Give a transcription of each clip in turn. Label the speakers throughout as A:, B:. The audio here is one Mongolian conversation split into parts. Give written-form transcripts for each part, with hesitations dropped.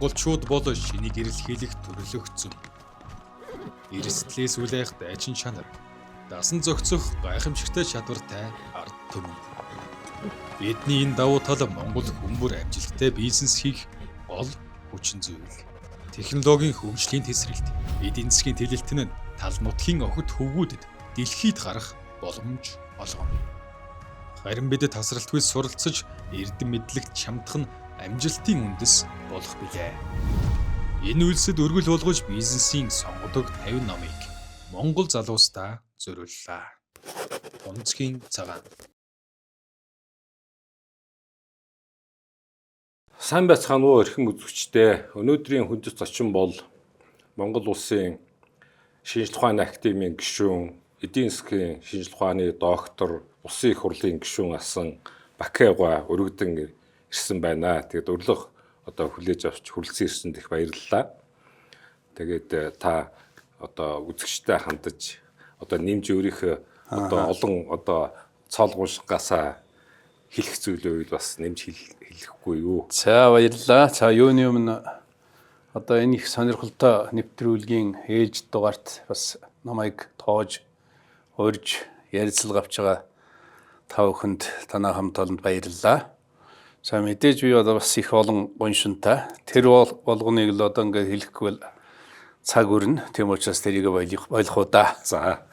A: монголчууд бол шинийг эрэлхийлэх төрлөختсөн. Эрсдлээс үл айх дайчин чанар, дасан зохицох гайхамшигтай чадвартай ард түмэн. Бидний энэ давуу тал Монгол хүмүүр амжилттай бизнес хийх гол хүчин зүйл. Технологийн хөгжлийн тесрэлт, эдийн засгийн тэлэлтэн нь тал нутгийн охид хөвгүүдэд дэлхийд гарах боломж олгоно. Харин бид тасралтгүй суралцаж эрдэм мэдлэгт чамдах нь амжилтын үндэс болох билээ. Энэ үйлсэд өргөл болгож бизнесийн сонгодог 50 номыг Монгол залуустаа зориуллаа. Тунцгийн цагаан.
B: Сайн байцгаана уу эрхэм үзэгчдээ. Өнөөдрийн хүндэт зочин бол Монгол улсын шинжлэх ухааны академийн гишүүн, эдийн засгийн шинжлэх ухааны доктор, улсын их хурлын гишүүн асан Бакайгаа өргөдөн ирсэн байна. Тэгээд өрлөх хүлээж авч хүрэлцэн ирсэнд их баярлалаа. Тэгээд та үзэгчтэй хандаж нэмж өөрийнхөө олон цоолгоншгаасаа хэлэх зүйлөө үйл бас нэмж хэлэхгүй юу.
C: За баярлалаа. За юуны өмнө энэ их сонирхолтой нэвтрүүлгийн ээлж дугаарт бас намайг тоож урьж ярилцлага авч байгаа та бүхэнд танаа хамт олонд баярлалаа. За мэдээж би бас их олон гоншинтай. Тэр болгоныг л ингээд хэлэхгүй бол цаг өрнө. Тийм учраас тэрийг ойлгох уу да. За.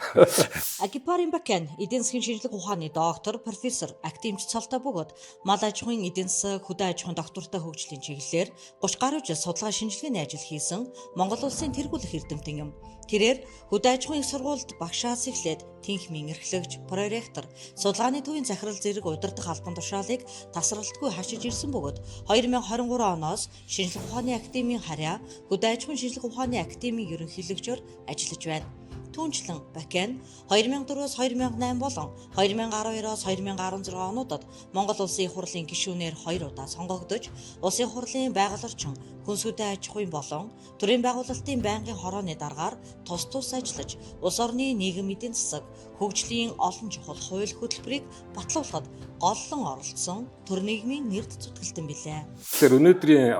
D: Агипарин Бакен эдийн засгийн шинжлэх ухааны доктор, профессор, академич цалтай бөгөөд мал аж ахуйн эдийн засаг, хөдөө аж ахуйн доктортой хөгжлийн чиглэлээр 30 гаруй жил судалгаа шинжилгээний ажил хийсэн Монгол улсын тэргүүлэх эрдэмтэн юм. Тэрээр хөдөө аж ахуйн сургуульд багшаас эхлээд тэнхмийн эрхлэгч, проректор, судалгааны төвийн захирал зэрэг удирдах албан тушаалыг тасралтгүй хашиж ирсэн бөгөөд 2023 оноос шинжлэх ухааны академийн харьяа хөдөө аж ахуйн шинжлэх ухааны академийн ерөнхийлөгчөөр ажиллаж байна. Түүнчлэн Бакен 2004-өөс 2008 болон 2012-оос 2016 онуудад Монгол Улсын их хурлын гишүүнээр 2 удаа сонгогдож, Улсын их хурлын байгаль орчин, хүнс хөдөө аж ахуйн болон төрийн байгуулалтын байнгын хорооны даргаар тус ажиллаж, улс орны нийгэм эдийн засаг, хөгжлийн олон чухал хууль хөтөлбөрийг батлуулахад голлон оролцсон төр нийгмийн нэрд зүтгэлтэн билээ.
B: Тэгэхээр өнөөдрийн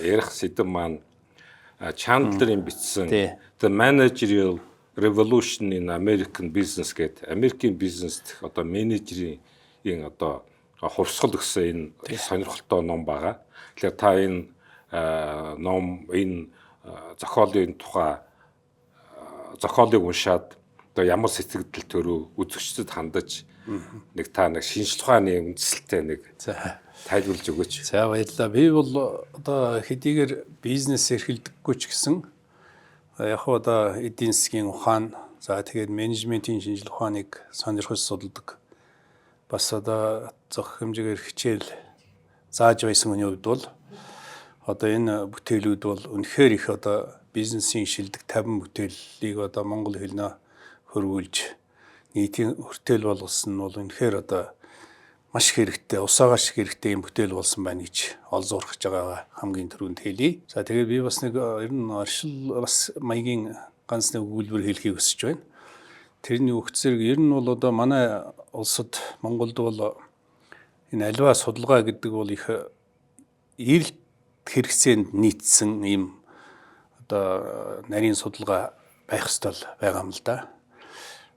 B: ярих сэдэв маань Chandler-ийн бичсэн The Managerial Revolution in American Business гэдэг Америкийн бизнест менежерийн хувьсгал өгсөн энэ сонирхолтой ном байгаа. Тэгэхээр та энэ ном зохиолын тухай зохиолыг уншаад ямар сэтгэл төрөө үзэгчдэд хандаж нэг шинжлэх ухааны үндсэлтэй нэг тайлбарлаж өгөөч.
C: За баярлалаа. Би бол хэдийгээр бизнес эрхэлдэггүй ч гэсэн яг эдийн засгийн ухаан, за тэгээд менежментийн шинжлэх ухааныг сонирхож судалдаг. Бас зохих хэмжээгээр хичээл зааж байсан хүний хувьд бол энэ бүтээлүүд бол үнэхээр их бизнесийн шилдэг 50 бүтээлийг монгол хэлнээ хөрвүүлж нийтийн хүртэл болгосон нь бол үнэхээр маш хэрэгтэй, усаагаар шиг хэрэгтэй юм бүтээл болсон байна гэж олзуурхаж байгаа хамгийн түрүүнд хэлье. За тэгээд би бас ер нь оршил бас маягийн ганц нэг өгүүлбэр хэлхийг хүсэж байна. Тэрний өгцөр ер нь бол манай улсад Монголд бол энэ аливаа судалгаа гэдэг бол их эрэлт хэрэгцээнд нийцсэн ийм нарийн судалгаа байх ёстой байгаа юм л да.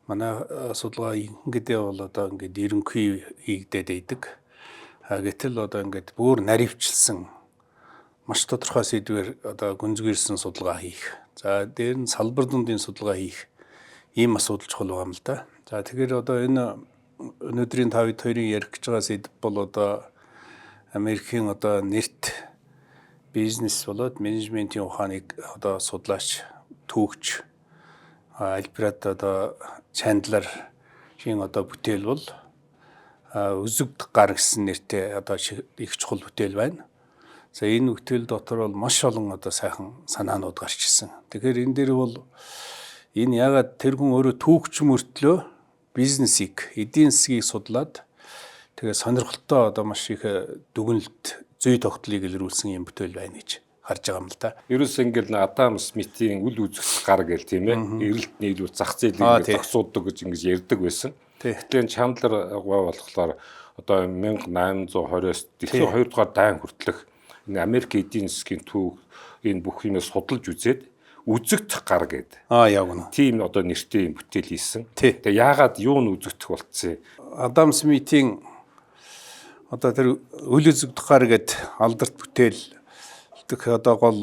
C: Манай судалгаа ингэдээ бол ингээд ерөнхий хийгдээд байдаг. Гэтэл ингээд бүр наривчлсан маш тодорхой сэдвээр гүнзгийрсэн судалгаа хийх. За дээр нь салбар дундын судалгаа хийх ийм асуудал чухал байгаа юм л да. За тэгэхээр энэ өнөөдрийн та хоёрын ярих гэж байгаа сэдв бол Америкийн нэрт бизнес болоод менежментийн ухааныг судлаач түүхч Альберт Чандлер-ийн бүтээл бол Үзэгдэх гар гэсэн нэртэй их чухал бүтээл байна. За энэ бүтээл дотор бол маш олон сайхан санаанууд гарч ирсэн. Тэгэхээр энэ дээр бол энэ ягаад тэр хүн өөрөө түүхч мөртлөө бизнесийг, эдийн засгийг судлаад тэгээ сонирхолтой маш их дүгнэлт, зүй тогтолыг илрүүлсэн юм бүтээл байна гэж харж байгаа юм л да.
B: Ерөөс ингээл Адам Смитийн үл үзэгдэх гар гэл тийм ээ. Эрэлт нийлүүл зах зээлийг зогсуудаг гэж ингэж ярьдаг байсан. Тэгэхээр Chandler болохоор 1820-с дэлхийн 2 дугаар дайн хүртэлх энэ Америк эдийн засгийн төв энэ бүх юмыг судалж үзээд үзэгдэх гар гэдэг.
C: Яг үнэ.
B: Тийм одоо нэртэй юм бүтээл хийсэн.
C: Тий.
B: Тэгээ яагаад юу нь үзэгдэх болцсон?
C: Адам Смитийн одоо тэр үл үзэгдэх гар гэдэг алдарт бүтээл одоо гол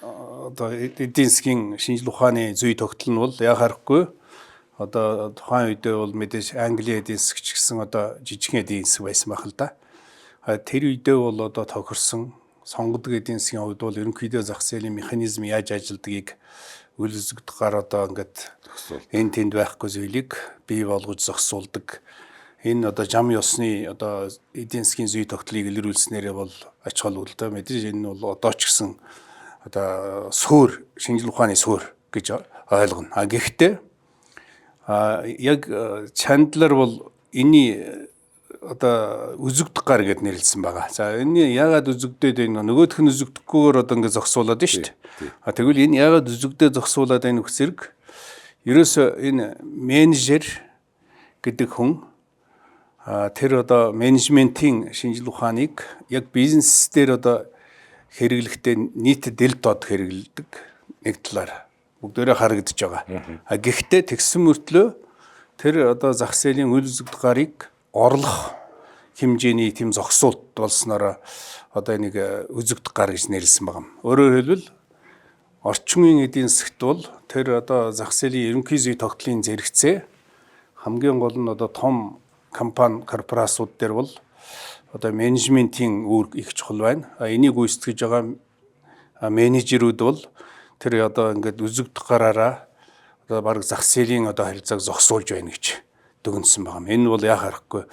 C: одоо эдийн засгийн шинжлэх ухааны зүй тогтол нь бол яа харахгүй одоо тухайн үедээ бол мэдээж Английн эдийн засгч гэсэн одоо жижигхэн эдийн засаг байсан байх л да. Тэр үедээ бол одоо тохирсон сонгодог эдийн засгийн хувьд бол ерөнхийдөө зах зээлийн механизм яаж ажилдгийг үл үзэгдэх гар одоо ингээд энэ тэнд байхгүй зүйлийг бий болгож зогсуулдаг. Энэ одоо жам ёсны одоо эдийн засгийн зүй тогтолыг илрүүлснээрээ бол ач холбогдолтой мэдээж энэ бол одоо ч гэсэн одоо суур шинжлэх ухааны суур гэж ойлгоно. Гэхдээ яг Чандлер бол энэний одоо үзэгдэх гар гэд нэрлсэн байгаа. За энэ яагаад үзэгдээд байна? Нөгөөх нь үзэгдэхгүйгээр одоо ингэ зогсуулаад байна шүү дээ. Тэгвэл энэ яагаад үзэгдээд зогсуулаад байна вэ зэрэг? Ерөөсөө энэ менежер гэдэг хүн тэр одоо менежментийн шинжлэх ухааныг яг бизнес дээр одоо хэрэглэхдээ нийтэд дэл дод хэрэглэдэг нэг талаар бүгдээрээ харагдаж байгаа. Гэхдээ тэгсэн мөртлөө тэр одоо зах зээлийн үл үзэгдэх гарыг орлох хэмжээний тийм зогсуулт болсноор одоо энийг үзэгдэх гар гэж нэрлсэн байгаа юм. Өөрөөр хэлбэл орчин үеийн эдийн засгт бол тэр одоо зах зээлийн ерөнхий зүй тогтолын зэрэгцээ хамгийн гол нь одоо том компани корпорациуд дээр бол одоо менежментийн үүрэг их чухал байна. Энийг гүйцэтгэж байгаа менежерүүд бол тэр одоо ингээд үзэгдэх гараараа одоо баг зах зээлийн одоо харилцааг зогсуулж байна гэж дүгнсэн байгаа юм. Энэ бол яа харахгүй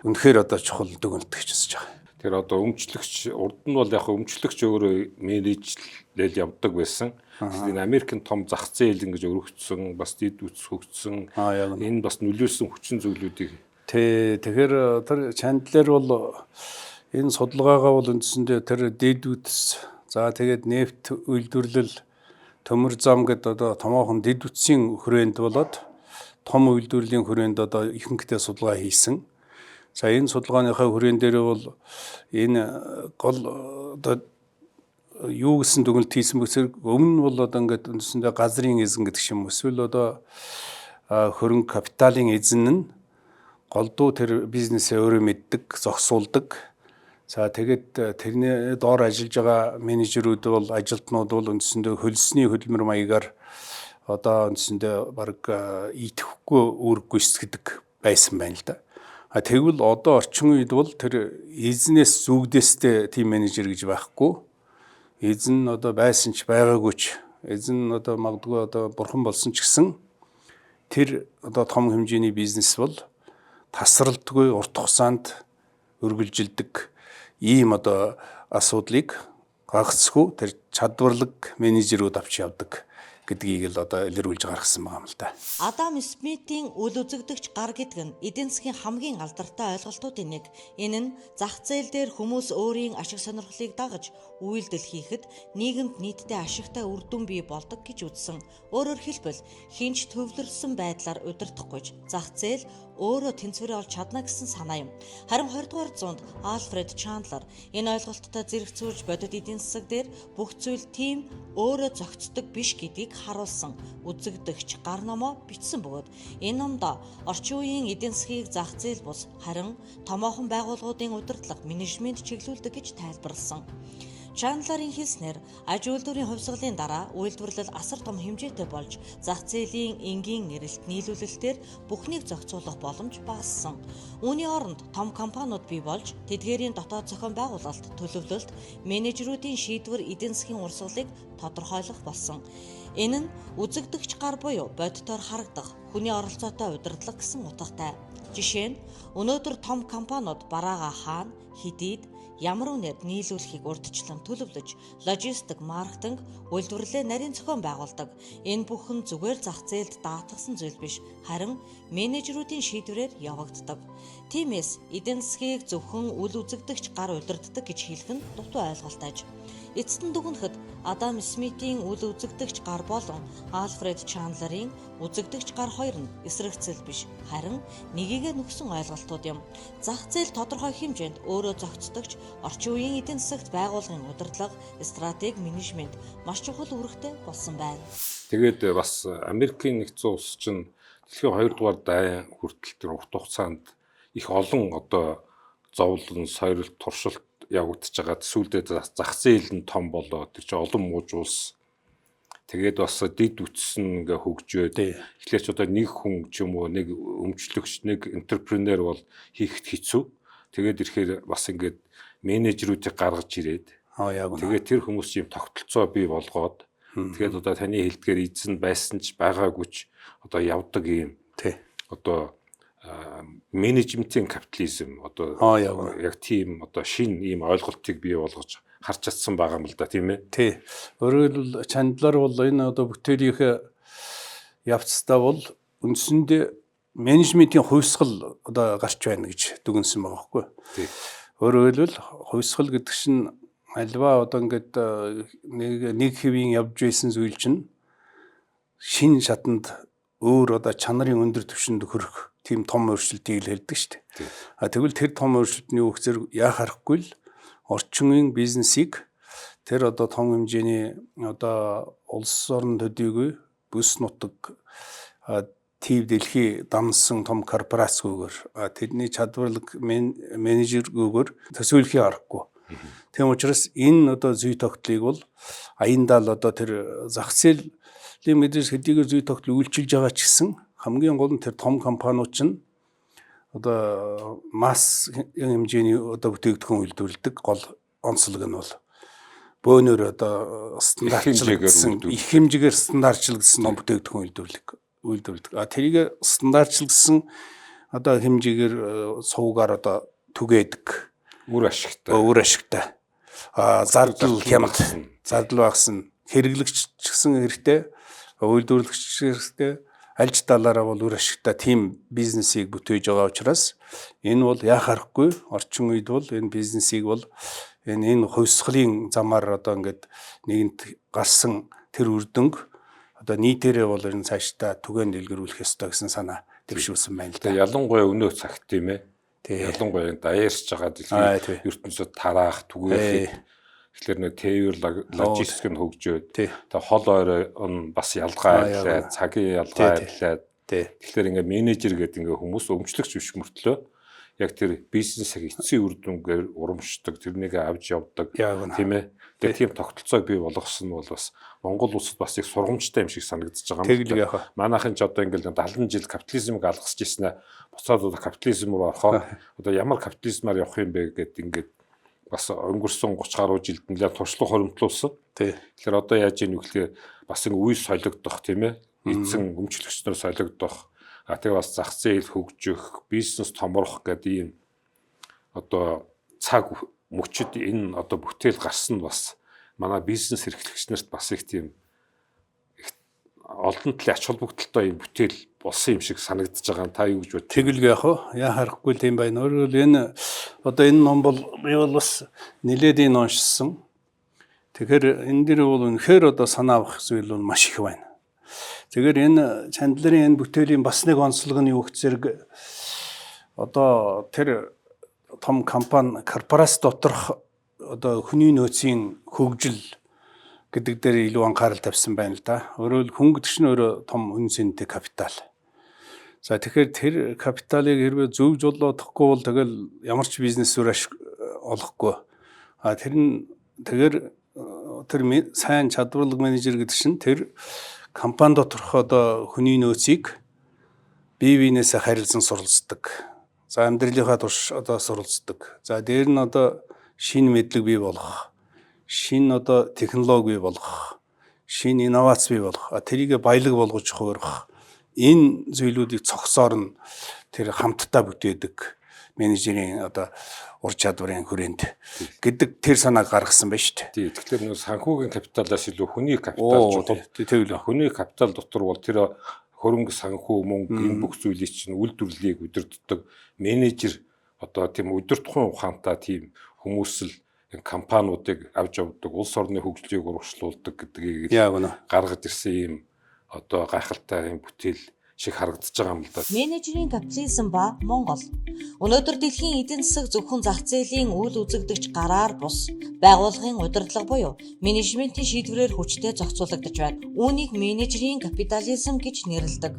C: үнэхээр одоо чухал дүгнэлт гэж хэлж байгаа.
B: Тэр одоо өмчлөгч урд нь бол яг өмчлөгч өөрөө менежлэл явдаг байсан. Энэ Америкийн том зах зээл ингэж өргөгдсөн, бас дэд үтс хөгжсөн. Энэ бас нөлөөлсөн хүчин зүйлүүдийг
C: тэгэхээр тэр Чандлер бол энэ судалгаагаа бол үндсэндээ тэр дэд үтс за тэгээд нефт үйлдвэрлэл төмөр зам гэдэг одоо томоохон дэд үтсийн хүрээнд болоод том үйлдвэрлэлийн хүрээнд одоо ихэнхдээ судалгаа хийсэн. За энэ судалгааныхаа хүрээн дээр бол энэ гол одоо юу гэсэн дүгнэлт хийсэн бэсэр өмнө нь бол одоо ингээд үндсэндээ газрын эзэн гэдэг юм эсвэл одоо хөрөнгө капиталын эзэн нь голдуу тэр бизнесээ өөрөө мэддэг, зогсуулдаг. За тэгээд тэрний доор ажиллаж байгаа менежерүүд бол ажилтнууд бол үндсэндээ хөлсний хөдөлмөр маягаар одоо үндсэндээ баг идэхгүй үүрэг гүйцэтгэдэг байсан байна л да. Тэгвэл одоо орчин үед бол тэр эзнээс зүгдээстэй тим менежер гэж байхгүй. Эзэн нь одоо байсан ч байгаагүй ч эзэн нь одоо магадгүй одоо бурхан болсон ч гэсэн тэр одоо том хэмжээний бизнес бол тасралтгүй урт хугацаанд үргэлжилдэг ийм одоо асуудлыг гагцгүй тэр чадварлаг менежерүүд авч явдаг гэдгийг л одоо илэрүүлж гаргасан байгаа юм л да.
D: Адам Смитийн үл үзэгдэгч гар гэдэг нь эдийн засгийн хамгийн алдартай ойлголтуудын нэг. Энэ нь зах зээл дээр хүмүүс өөрийн ашиг сонирхлыг дагаж үйлдэл хийхэд нийгэмд нийтдээ ашигтай үр дүн бий болдог гэж үзсэн. Өөрөөр хэлбэл хинч төвлөрсөн байдлаар удирдахгүйч зах зээл өөрөө тэнцвэрээ олж чадна гэсэн санаа юм. Харин 20 дугаар зуунд Альфред Чандлер энэ ойлголттой зэрэгцүүлж бодит эдийн засаг дээр бүх зүйл тийм өөрөө зохицдог биш гэдгийг харуулсан үзэгдэгч гар номоо бичсэн бөгөөд энэ номдоо орчин үеийн эдийн засгийг зах зээл бус харин томоохон байгууллагуудын удирдлага менежмент чиглүүлдэг гэж тайлбарласан. Чандлерийн хэлснээр аж үйлдвэрийн хувьсгалын дараа үйлдвэрлэл асар том хэмжээтэй болж зах зээлийн энгийн нэрэлт нийлүүлэлтээр бүхнийг зохицуулах боломж багассан. Үүний оронд том компаниуд бий болж тэдгээрийн дотоод зохион байгуулалт, төлөвлөлт, менежерүүдийн шийдвэр эдийн засгийн урсгалыг тодорхойлох болсон. Энэ нь үзэгдэгч гар буюу бодитоор харагдах, хүний оролцоотой удирдлага гэсэн утгатай. Жишээ нь өнөөдөр том компаниуд бараагаа хаана, хэдийд ямар үнээр нийлүүлэхийг урьдчилан төлөвлөж, логистик, маркетинг, үйлдвэрлэлээ нарийн зохион байгуулдаг. Энэ бүхэн зүгээр зах зээлд даатгсан зүйл биш, харин менежерүүдийн шийдвэрээр явагддаг. Тиймээс эдийн засгийг зөвхөн үл үзэгдэгч гар удирддаг гэж хэлэх нь дутуу ойлголт аж. Эцэст нь дүгнэхэд Адам Смитийн үл үзэгдэгч гар болон Альфред Чандлерийн үзэгдэгч гар хоёр нь эсрэгцэл биш, харин нэгийгэ нөхсөн ойлголтууд юм. Зах зээл тодорхой хэмжээнд өөрөө зохицдогч орчин үеийн эдийн засагт байгууллагын удирдлага, стратеги, менежмент маш чухал үүрэгтэй болсон байна.
B: Тэгээд бас Америкийн нэгдсэн улс чинь дэлхийн 2 дугаар дайн хүртэл тэр урт хугацаанд их олон одоо зовлон, сойролт, туршилт явагдаж байгаа. Сүүлдээ зах зээл нь том болоо. Тэр чинь олон мууж улс. Тэгээд бас дид үтсэн ингээ хөгжөөд эхлээч одоо нэг хүн ч юм уу нэг өмчлөгч, нэг энтерпренер бол хийхэд хэцүү. Тэгээд ирэхээр бас ингээд менежерүүдийг гаргаж ирээд тэгээд тэр хүмүүс юм тогтолцоо бий болгоод тэгээд одоо таны хэлдгээр эзэн байсан ч байгаагүй ч одоо явдаг юм. Одоо менежментийн капитализм одоо яг тийм одоо шин ийм ойлголтыг бий болгож харж чадсан байгаа юм л да, тийм ээ.
C: Тий. Өөрөөр чандлаар бол энэ одоо бүтээлийнхээ явцдаа бол үндсэндээ менежментийн хувьсгал одоо гарч байна гэж дүгнсэн байгаа байхгүй.
B: Тий.
C: Өөрөөр хэлбэл хувьсгал гэдэг чинь альва одоо ингээд нэг хэвийн явж байсан зүйл чинь шин шатанд өөр одоо чанарын өндөр түвшинд хүрэх тийм том өөрчлөлтийг л хэлдэг шүү дээ. Тэгвэл тэр том өөрчлөлтний үгцээр яа харахгүй л орчин үеийн бизнесийг тэр одоо том хэмжээний одоо улс орн төдийгүй бүс нутаг тив дэлхий дамсан том корпорацгүйгээр тэдний чадварлаг менежергүйгээр төсөөлөхийг аргагүй. Тийм учраас энэ одоо зүй тогтлыг бол аяндаа л одоо тэр зах зээлийн мэдээж хэдийгээр зүй тогтол үйлчилж байгаа ч гэсэн хамгийн гол нь тэр том компаниуд чинь одоо масс хэмжээний одоо бүтээгдэхүүн үйлдвэрлэдэг гол онцлог нь бол бөөнөр одоо стандартчлагдсан их хэмжээгээр стандартчлагдсан том бүтээгдэхүүн үйлдвэрлэдэг. Тэрийг стандартчлагдсан одоо хэмжээгээр суугаар одоо түгээдэг.
B: Үр ашигтай.
C: Зардал хямд, зардал багасна. Хэрэглэгч ч гэсэн хэрэгтэй, үйлдвэрлэгч ч хэрэгтэй. Альж талаараа бол үр ашигтай тийм бизнесийг бүтээж байгаа учраас энэ бол яа харахгүй орчин үед бол энэ бизнесийг бол энэ хувьсгалын замаар одоо ингээд нэгэнт гарсан тэр үрдэнг одоо нийтээрээ бол энэ цаашдаа түгээн дэлгэрүүлэх ёстой гэсэн санаа дэвшүүлсэн байна л да.
B: Ялангуяа өнөө цагт тийм ээ. Ялангуяа даяарч байгаа дэлхийн ертөнцид тараах түгээх тэгэхээр нэг тээвэр логистик нь хөгжөөд хол ойроо бас ялгаа ирлээ, цагийн ялгаа ирлээ. Тэгэхээр ингээ менежер гэдэг ингээ хүмүүс өмчлөгч биш мөртлөө яг тэр бизнесийг эцсийн үр дүнгээр урамшдаг, тэрнийг авч явдаг тийм ээ. Тэгээд тийм тогтолцоог бий болгосон нь бол бас Монгол улсад бас их сургамжтай юм шиг санагдаж байгаа юм. Манайхын ч одоо ингээл 70 жил капитализмыг алгасч ирсэн аа. Буцаад одоо капитализм руу орохоо одоо ямар капитализмаар явах юм бэ гэдэг ингээд бас өнгөрсөн 30 гаруй жилд нэлээд туршлага хоримтлуулсан. Тэгэхээр одоо яаж ийм нөхлөөр бас ингэ үе солигдох тийм ээ. Эзэн өмчлөгч нар солигдох. Тэгээ бас зах зээл хөгжих, бизнес томрох гэдэг ийм одоо цаг мөчид энэ одоо бүтээл гарсан нь бас манай бизнес эрхлэгч нарт бас их тийм олон талын ач холбогдолтой юм бүтээл болсон юм шиг санагдаж байгаа. Та юу гэж бод?
C: Тэгэлгүй яах вэ? Яа харахгүй тийм байна. Өөрөөр энэ одоо энэ ном бол би бол бас нэлээд энэ уншсан. Тэгэхээр энэ дэр бол үнэхээр одоо санаа авах зүйл бол маш их байна. Тэгэхээр энэ Чандларын энэ бүтээлийн бас нэг онцлог нь юу гэхээр одоо тэр том компани корпорац доторх одоо хүний нөөцийн хөгжил гэдэг дээр илүү анхаарал тавьсан байна л да. Өөрөөр хүн гэдэг чинь өөрөө том үн цэнтэй капитал. За тэгэхээр тэр капиталыг хэрвээ зөв жолоодохгүй бол тэгэл ямар ч бизнес үр ашиг олохгүй. Тэр сайн чадварлаг менежер гэдэг чинь тэр компани доторх одоо хүний нөөцийг бие биенээсээ харилцан суралцдаг. За амьдралынхаа турш одоо суралцдаг. За дээр нь одоо шинэ мэдлэг бий болгох, шинэ одоо технологи бий болгох, шинэ инновац бий болгох, тэрийг баялаг болгож хуурах. Энэ зүйлүүдийг цогцоор нь тэр хамтдаа бүтээдэг менежерийн одоо ур чадварын хүрээнд гэдэг тэр санааг гаргасан байна шүү дээ.
B: Тэгэхээр нөө санхүүгийн капиталаас илүү хүний капитал чухал. Хүний капитал дотор бол тэр хөрөнгө санхүү мөнгө энэ бүх зүйлийг чинь үйлдвэрлэлийг удирддаг менежер одоо тийм удирдахуйн ухаантай тийм хүмүүс л компаниудыг авч явдаг, улс орны хөгжлийг урагшлуулдаг гэдгийг гаргаж ирсэн юм одоо гайхалтай юм бүтээл шиг харагдаж байгаа юм л да.
D: Менежерийн капитализм ба Монгол. Өнөөдөр дэлхийн эдийн засаг зөвхөн зах зээлийн үйл үзэгдэгч гараар бус байгууллагын удирдлага буюу менежментийн шийдвэрээр хүчтэй зохицуулагдаж байна. Үүнийг менежерийн капитализм гэж нэрлэдэг.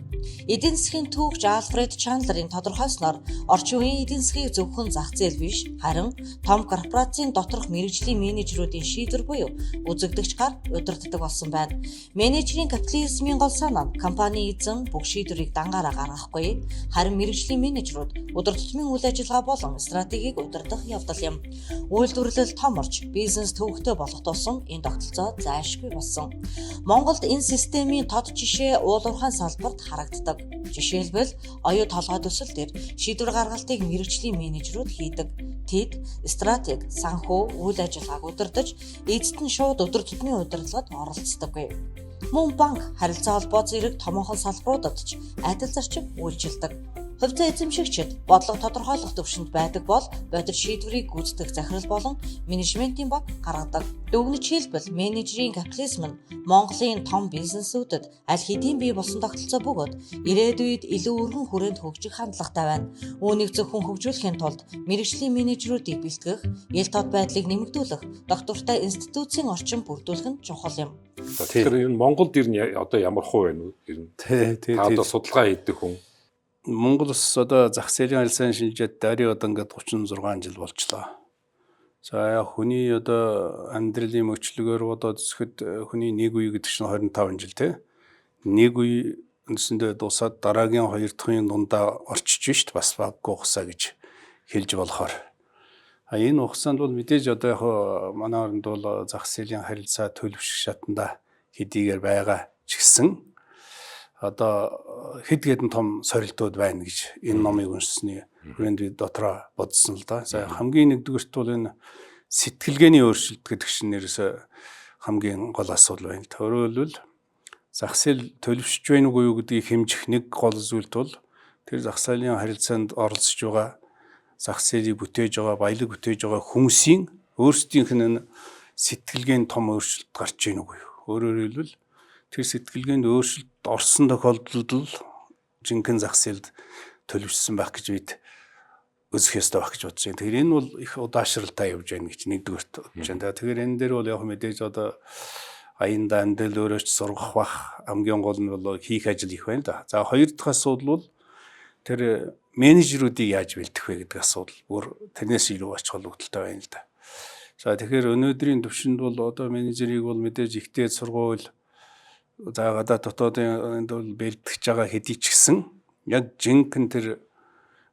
D: Эдийн засгийн түүхч Альфред Чандлерийн тодорхойлсноор орчин үеийн эдийн засгийг зөвхөн зах зээл биш, харин том корпорацийн доторх мэргэжлийн менежерүүдийн шийдвэр буюу үзэгдэгч гар удирддаг болсон байна. Менежерийн капитализмын гол санаа нь компани эзэн бүх шийдвэрийг дангаараа гаргахгүй, харин мэргэжлийн менежерүүд удирдлагын үйл ажиллагаа болон стратегийг удирдах явдал юм. Үйлдвэрлэл томорч, бизнес төвөгтэй болох тусам энэ тогтолцоо зайлшгүй болсон. Монголд энэ системийн тод жишээ уулуурхайн салбарт харагддаг. Жишээлбэл оюу толгой төсөл дээр шийдвэр гаргалтыг мэргэжлийн менежерүүд хийдэг. Тэд стратеги, санхүү, үйл ажиллагааг удирдах, эцэст нь шууд өдөр тутмын удирдлагад оролцдоггүй. Мөн банк, харилцаа холбоо зэрэг томоохон салбаруудад ч адил зарчим үйлчилдэг. Хувьцаа эзэмшигчид бодлого тодорхойлох төвшөнд байдаг бол бодит шийдвэрийг гүйцэтгэх захирал болон менежментийн баг гаргадаг. Дүгнэж хэлбэл менежерийн капитализм нь Монголын том бизнесүүдэд аль хэдийн бий болсон тогтолцоо бөгөөд ирээдүйд илүү өргөн хүрээнд хөгжих хандлагатай байна. Үүнийг зөвхөн хөгжүүлэхийн тулд мэргэжлийн менежерүүдийг бэлтгэх, ил тод байдлыг нэмэгдүүлэх, доктортой институцийн орчин бүрдүүлэх нь чухал юм.
B: Тэгэхээр энэ Монголд ер нь одоо ямар хуу байна вэ? Ер нь та одоо судалгаа хийдэг хүн.
C: Монгол улс одоо зах зээлийн харилцааны шинжлээд дарий одоо ингээд 36 жил болчлоо. За хүний одоо амьдралын мөчлөгөөр одоо зөвхөд хүний нэг үе гэдэг чинь 25 жил тий. Нэг үе үндсэндээ дуусаад дараагийн 2 дахь үеийн дундаа орчиж шít бас баггүй хугацаа гэж хэлж болохоор. Энэ хугацаанд бол мэдээж одоо яг манай оронд бол зах зээлийн харилцаа төлөвшөх шатанда хэдийгээр байгаа ч гэсэн одоо хэд хэдэн том сорилтууд байна гэж энэ номыг уншсны хүрээнд би дотроо бодсон л да. За хамгийн нэгдүгürt бол энэ сэтгэлгээний өөрчлөлт гэдэг чинь нэрээс хамгийн гол асуудал байна. Өөрөөр хэлбэл зах зээл төлөвшөж байна уу юу гэдгийг хэмжих нэг гол зүйлт бол тэр зах зээлийн харилцаанд оролцож байгаа, зах зээлийг бүтээж байгаа, баялаг бүтээж байгаа хүмүүсийн өөрсдийнх нь сэтгэлгээний том өөрчлөлт гарч ийн үгүй юу. Өөрөөр хэлбэл тэр сэтгэлгээнд өөрчлөлт орсон тохиолдолд л жинхэнэ зах зээлд төлөвшсөн байх гэж бид үзэх ёстой байх гэж бодож байна. Тэгэхээр энэ бол их удаашралтай явж байна гэж нэгдүгээрт бодож байна. Тэгэхээр энэ дээр бол яг мэдээж одоо аяндаа амьдрал өөрөөч сургах бах хамгийн гол нь бол хийх ажил их байна да. За хоёр дахь асуудал бол тэр менежерүүдийг яаж бэлдэх вэ гэдэг асуудал. Бүр тэрнээс илүү ач холбогдолтой байна л да. За тэгэхээр өнөөдрийн төвшөнд бол одоо менежерийг бол мэдээж ихтэй сургууль за гадаад дотоодын бол бэлтгэж байгаа хэдий ч гэсэн яг жинхэнэ тэр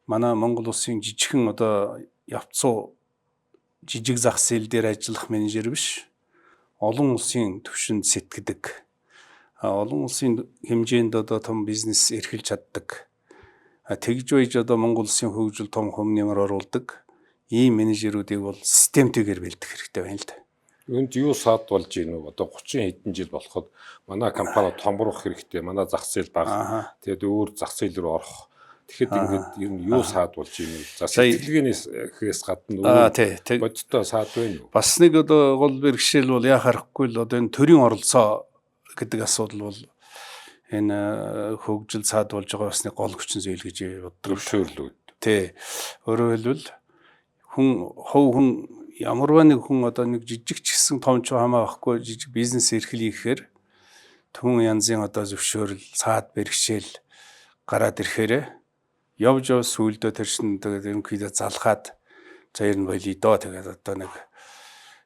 C: манай Монгол улсын жижигхэн одоо явцуу жижиг зах зээл дээр ажиллах менежер биш, олон улсын түвшинд сэтгэдэг, олон улсын хэмжээнд одоо том бизнес эрхэлж чаддаг, тэгж байж одоо Монгол улсын хөгжил том хөм нэмэр оруулдаг ийм менежерүүдийг бол системтэйгээр бэлдэх хэрэгтэй байна л да.
B: Энд юу саад болж ийн вэ? Одоо 30 хэдэн жил болоход манай компани томрох хэрэгтэй, манай зах зээл бага. Тэгээд өөр зах зээл рүү орох. Тэгэхэд ингээд ер нь юу саад болж ийн вэ? За сэтгэлгээнээс гадна өөр бодиттой саад байна уу?
C: Бас нэг одоо гол бэрхшээл бол яа харахгүй л одоо энэ төрийн оролцоо гэдэг асуудал бол энэ хөгжил саад болж байгаа бас нэг гол хүчин зүйл гэж боддог.
B: Төвшөөрлүүд.
C: Тий. Өөрөөр хэлбэл хүн ямарваа нэг хүн одоо нэг жижиг ч гэсэн том ч хамаа байхгүй жижиг бизнес эрхлэх ихээр түн янзын одоо зөвшөөрөл, цаад бэрхшээл гараад ирэхээр явж сүүлдөө тэр чинь тэгээд ерөнхийдөө залхаад за ер нь болий доо тэгээд одоо нэг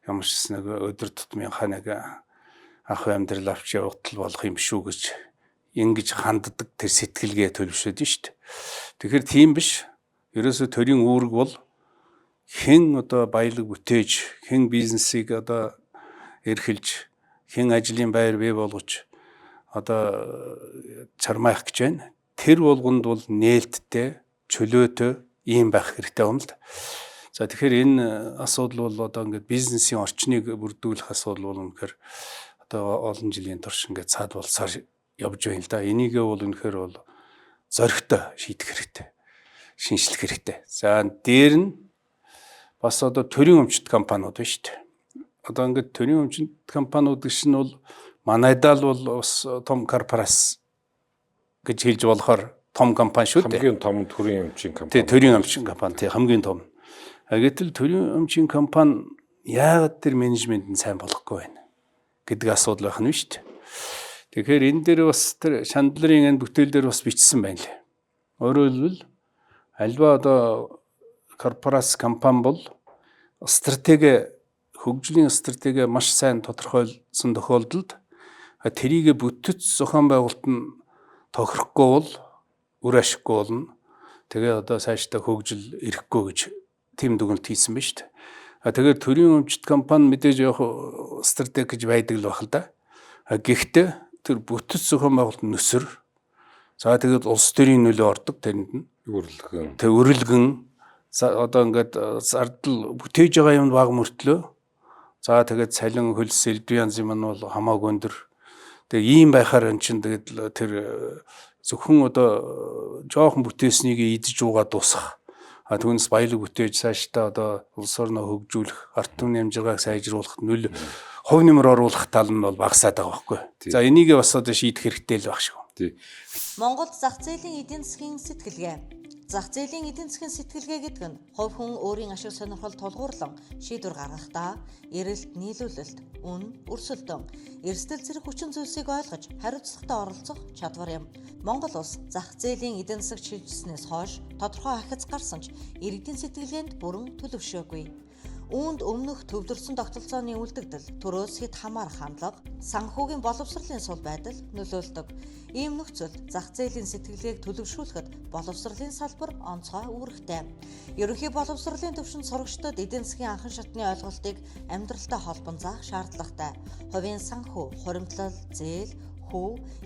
C: ямар ч нэг өдөр тутмынхаа нэг ах амьдрал авч явтал болох юм шүү гэж ингэж ханддаг тэр сэтгэлгээ төлөвшөд нь шүү дээ. Тэгэхээр тийм биш. Ерөөсө төрийн үүрэг бол хэн одоо баялаг бүтээж, хэн бизнесийг одоо эрхэлж, хэн ажлын байр бий болгож одоо чармаах гэж байна. Тэр болгонд бол нээлттэй, чөлөөтэй ийм байх хэрэгтэй юм л да. За тэгэхээр энэ асуудал бол одоо ингээд бизнесийн орчныг бүрдүүлэх асуудал бол үнэхээр одоо олон жилийн турш ингээд цаад болсаар явж байна л да. Энийгээ бол үнэхээр бол зоригтой шийдэх хэрэгтэй. Шинжлэх хэрэгтэй. За дээр нь бас одоо төрийн өмчт компаниуд байна шүү дээ. Одоо ингээд төрийн өмчт компаниуд гэж нь бол манайдаа л бол бас том корпорац гэж хэлж болохоор том компани шүү дээ.
B: Хамгийн том төрийн өмчийн компани.
C: Тий, төрийн өмчийн компани тий хамгийн том. Гэтэл төрийн өмчийн компани яагаад тэр менежмент нь сайн болохгүй байна гэдэг асуудал байх нь шүү дээ. Тэгэхээр энэ дээр бас тэр шандларын энэ бүтээл дээр бас бичсэн байна лээ. Өөрөөр хэлбэл альва одоо корпорац компани бол хөгжлийн стратеги маш сайн тодорхойлсон тохиолдолд тэрийг бүтэц зохион байгуулалт нь тохирохгүй бол үр ашиггүй болно. Тэгээ одоо цаашдаа хөгжил ирэхгүй гэж тийм дүгнэлт хийсэн байна шүү дээ. Тэгэхээр төрийн өмчт компани мэдээж явах стратеги гэж байдаг л байх л да. Гэхдээ тэр бүтэц зохион байгуулалт нөсөр. За тэгээд улс төрийн нөлөө ордог тэрэнд нь. Өрөлгөн одоо ингээд зардал бүтээж байгаа юмд баг мөртлөө. За тэгээд цалин хөлс элбэг янз юм нь бол хамаагүй өндөр. Тэгээ ийм байхаар эн чинь тэгээд тэр зөвхөн одоо жоохон бүтээснийг идэж уугаад дуусах. Түүнээс баялаг бүтээж цаашдаа одоо улс орноо хөгжүүлэх, ард түмний амжиргааг сайжруулах, хувь нэмэр оруулах тал нь бол багасаад байгаа байхгүй. За энийг бас одоо шийдэх хэрэгтэй л баг шүү.
D: Монголд зах зээлийн эдийн засгийн сэтгэлгээ. Зах зээлийн эдийн засгийн сэтгэлгээ гэдэг нь хувь хүн өөрийн ашиг сонирхол тулгуурлан шийдвэр гаргахдаа эрэлт нийлүүлэлт, үн, өрсөлдөөн, эрсдэл зэрэг хүчин зүйлсийг ойлгож хариуцлагатай оролцох чадвар юм. Монгол улс зах зээлийн эдийн засаг шилжсэнээс хойш тодорхой ахиц гарсан ч иргэдийн сэтгэлгээнд бүрэн төлөвшөөгүй. Үүнд өмнөх төвлөрсөн тогтолцооны үлдэгдэл, төрөөс хэд хамаарах хандлага, санхүүгийн боловсролын сул байдал нөлөөлдөг. Ийм нөхцөлд зах зээлийн сэтгэлгээг төлөвшүүлэхэд боловсролын салбар онцгой үүрэгтэй. Ерөнхий боловсролын түвшинд сурагчдад эдийн засгийн анхан шатны ойлголтыг амьдралтай холбон заах шаардлагатай. Хувийн санхүү, хуримтлал, зээл,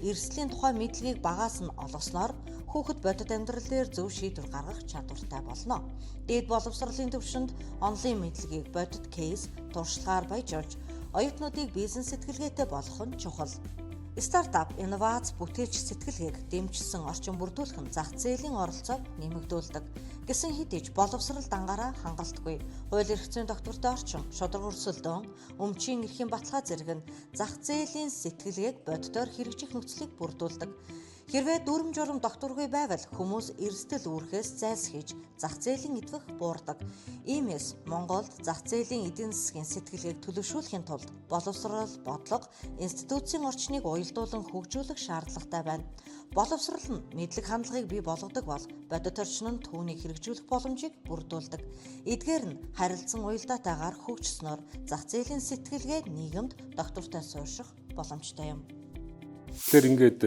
D: эрсдлийн тухай мэдлэгийг багаас нь олгосноор хүүхэд бодит амьдрал дээр зөв шийдвэр гаргах чадвартай болно. Дээд боловсролын түвшинд онлын мэдлэгийг бодит кейс, туршлагаар баяжуулж, оюутнуудыг бизнес сэтгэлгээтэй болгох нь чухал. Стартап, инновац, бүтээлч сэтгэлгээг дэмжсэн орчин бүрдүүлэх нь зах зээлийн оролцоог нэмэгдүүлдэг. Гэсэн хэдий ч боловсрол дангаараа хангалтгүй. Хууль эрх зүйн тогтвортой орчин, шударга өрсөлдөөн, өмчийн эрхийн баталгаа зэрэг нь зах зээлийн сэтгэлгээг боддоор хэрэгжих нөхцөлийг бүрдүүлдэг. Хэрвээ дүрм журам докторгүй байвал хүмүүс эрсдэл үүрхээс зайлсхийж зах зээлийн эдвэх буурдаг. Иймээс Монголд зах зээлийн эдийн засгийн сэтгэлгээг төлөвшүүлэхийн тулд боловсрол, бодлого, институцийн орчныг уялдуулан хөгжүүлэх шаардлагатай байна. Боловсрол нь мэдлэг хандлагыг бий болгодог бол бодит орчин нь түүнийг хэрэгжүүлэх боломжийг бүрдүүлдэг. Эдгээр нь харилцан уялдаатайгаар хөгжснөөр зах зээлийн сэтгэлгээ нийгэмд доктортой суурших боломжтой юм.
B: Тэгэхээр ингээд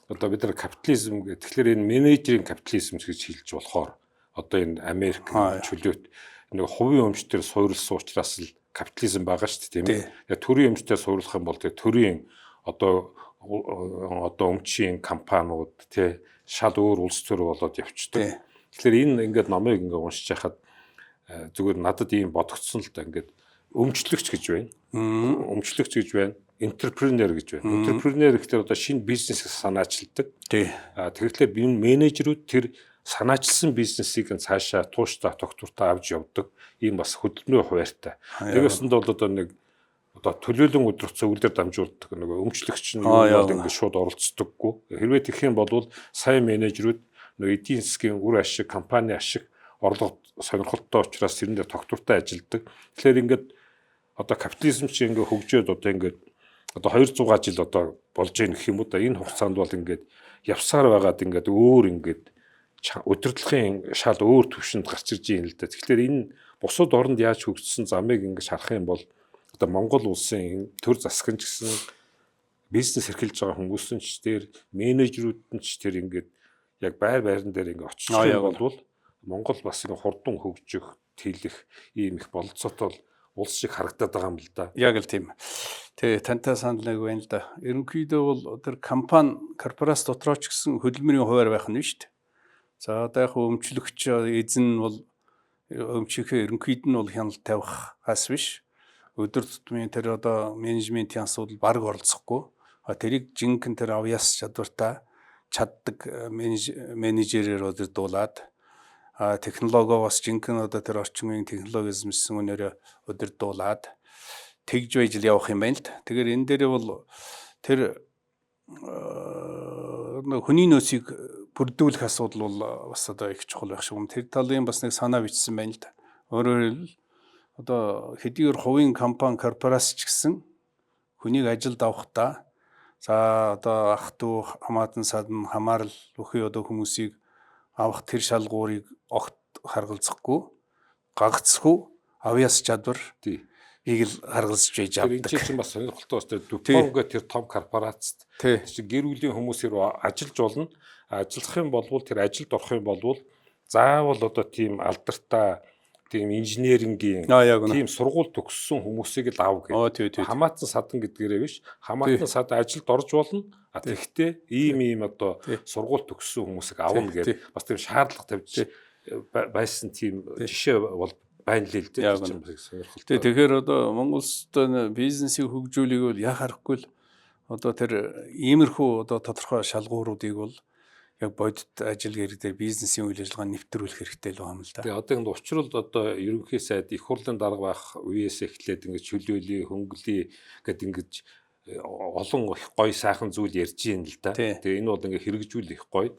B: одоо бид нар капитализм тэгэхээр энэ менежерийн капитализм гэж хэлж болохоор одоо энэ Америк чөлөөт нэг хувийн өмчтөр суурилсан учраас л капитализм байгаа шүү дээ тийм ээ. Төрийн өмчтөр суурлах юм бол төрийн одоо өмчийн компаниуд тий шал өөр улс төр болоод явчихдаг. Тэгэхээр энэ ингээд номыг ингээд уншиж байхад зүгээр надад ийм бодогдсон л та ингээд өмчлөгч гэж байна. Өмчлөгч гэж байна. Энтерпренер гэж байна. Энтерпренер гэхээр одоо шинэ бизнесийг санаачилдаг. Тэгэхээр менежерүүд тэр санаачилсан бизнесийг цаашаа тууштай тогтвортой авч явдаг. Ийм бас хөдөлмөрийн хуваартай. Тэгэсэнд бол одоо нэг одоо төлөөлөн өдрөгцөө үлдээр дамжуулдаг нэг өмчлөгч нь ингээд шууд оролцдоггүй. Хэрвээ тэгэх юм бол сайн менежерүүд нэг эдийн засгийн үр ашиг, компани ашиг орлого сонирхолтой учраас тэрэндээ тогтвортой ажилладаг. Тэгэхээр ингээд одоо капитализм чинь ингээд хөгжөөд одоо ингээд одоо 200 жил одоо болж ийн гэх юм уу да энэ хугацаанд бол ингээд явсаар байгаад ингээд өөр ингээд удирдлагын шал өөр түвшинд гарч ирж юм л да. Тэгэхээр энэ бусад оронд яаж хөгжсөн замыг ингээд харах юм бол одоо Монгол улсын төр засгийн ч гэсэн бизнес эрхэлж байгаа хүмүүс нь ч тэр менежерүүд нь ч тэр ингээд яг байр байран дээр ингээд очиж байгаа бол Монгол бас нэг хурдан хөгжих, тэлэх ийм их бололцоотой улс шиг харагдаад байгаа юм л да.
C: Яг л тийм. Тэгээ тантай санал нэг байна л да. Ерөнхийдөө бол тэр корпорац дотроо ч гэсэн хөдөлмөрийн хуваар байх нь шүү дээ. За одоо яг өмчлөгч эзэн бол өмчийнхээ ерөнхийд нь бол хяналт тавих хас биш. Өдөр тутмын тэр одоо менежментийн асуудал баг оролцохгүй. Тэрийг жинхэнэ тэр авьяас чадвартай чаддаг менежерээр удирдуулад технологио бас жинхэнэ одоо тэр орчин үеийн технологиос мэсэн үнээрээ удирдуулад тэгж байж л явах юм байна л да. Тэгэхээр энэ дээрээ бол тэр хүний нөөцийг бүрдүүлэх асуудал бол бас одоо их чухал байх шиг юм. Тэр талын бас нэг санаа бичсэн байна л да. Өөрөөр хэлбэл одоо хэдийгээр хувийн компани корпорац ч гэсэн хүнийг ажилд авахдаа за одоо ах トゥ хамаатан садан хамаарал бүхий одоо хүмүүсийг авах тэр шалгуурыг огт харгалзахгүй гагцгүй авьяас чадвар
B: Тий.
C: ийг л харгалзаж байж
B: Тэр энэ
C: авдаг.
B: чинь бас сонирхолтой бастай Dupont гэх тэр том корпорацт
C: Тий.
B: чи гэр бүлийн хүмүүсээр ажиллаж болно. Ажиллах юм бол тэр ажилд орох юм бол заавал одоо тийм алдартай тийм инженерингийн
C: Яг үнэ.
B: тийм сургууль төгссөн хүмүүсийг л ав
C: Тий.
B: гэдэг. Хамаатан садан гэдгээрээ биш. Хамаатан сад ажилд орж болно. Тэгэхдээ ийм одоо сургууль төгссөн хүмүүсийг авна гэдэг бас тийм шаардлага тавьж байсан тийм жишээ бол байна л л дээ.
C: сонирхолтой. Тэгэхээр одоо Монгол улсад бизнесийг хөгжүүлэх бол яа харахгүй л одоо тэр иймэрхүү одоо тодорхой шалгууруудыг бол яг бодит ажил гэр дээр бизнесийн үйл ажиллагаа нэвтрүүлэх хэрэгтэй л байна л да.
B: Тэгээ одоо энэ учир бол одоо ерөнхий сайд их хурлын дарга байх үеэс эхлээд ингэж чөлөөлий хөнгөлий гэд ингэж олон их гоё сайхан зүйл ярьж ийн л да. Тэгээ энэ бол ингээ хэрэгжүүлэх гоё.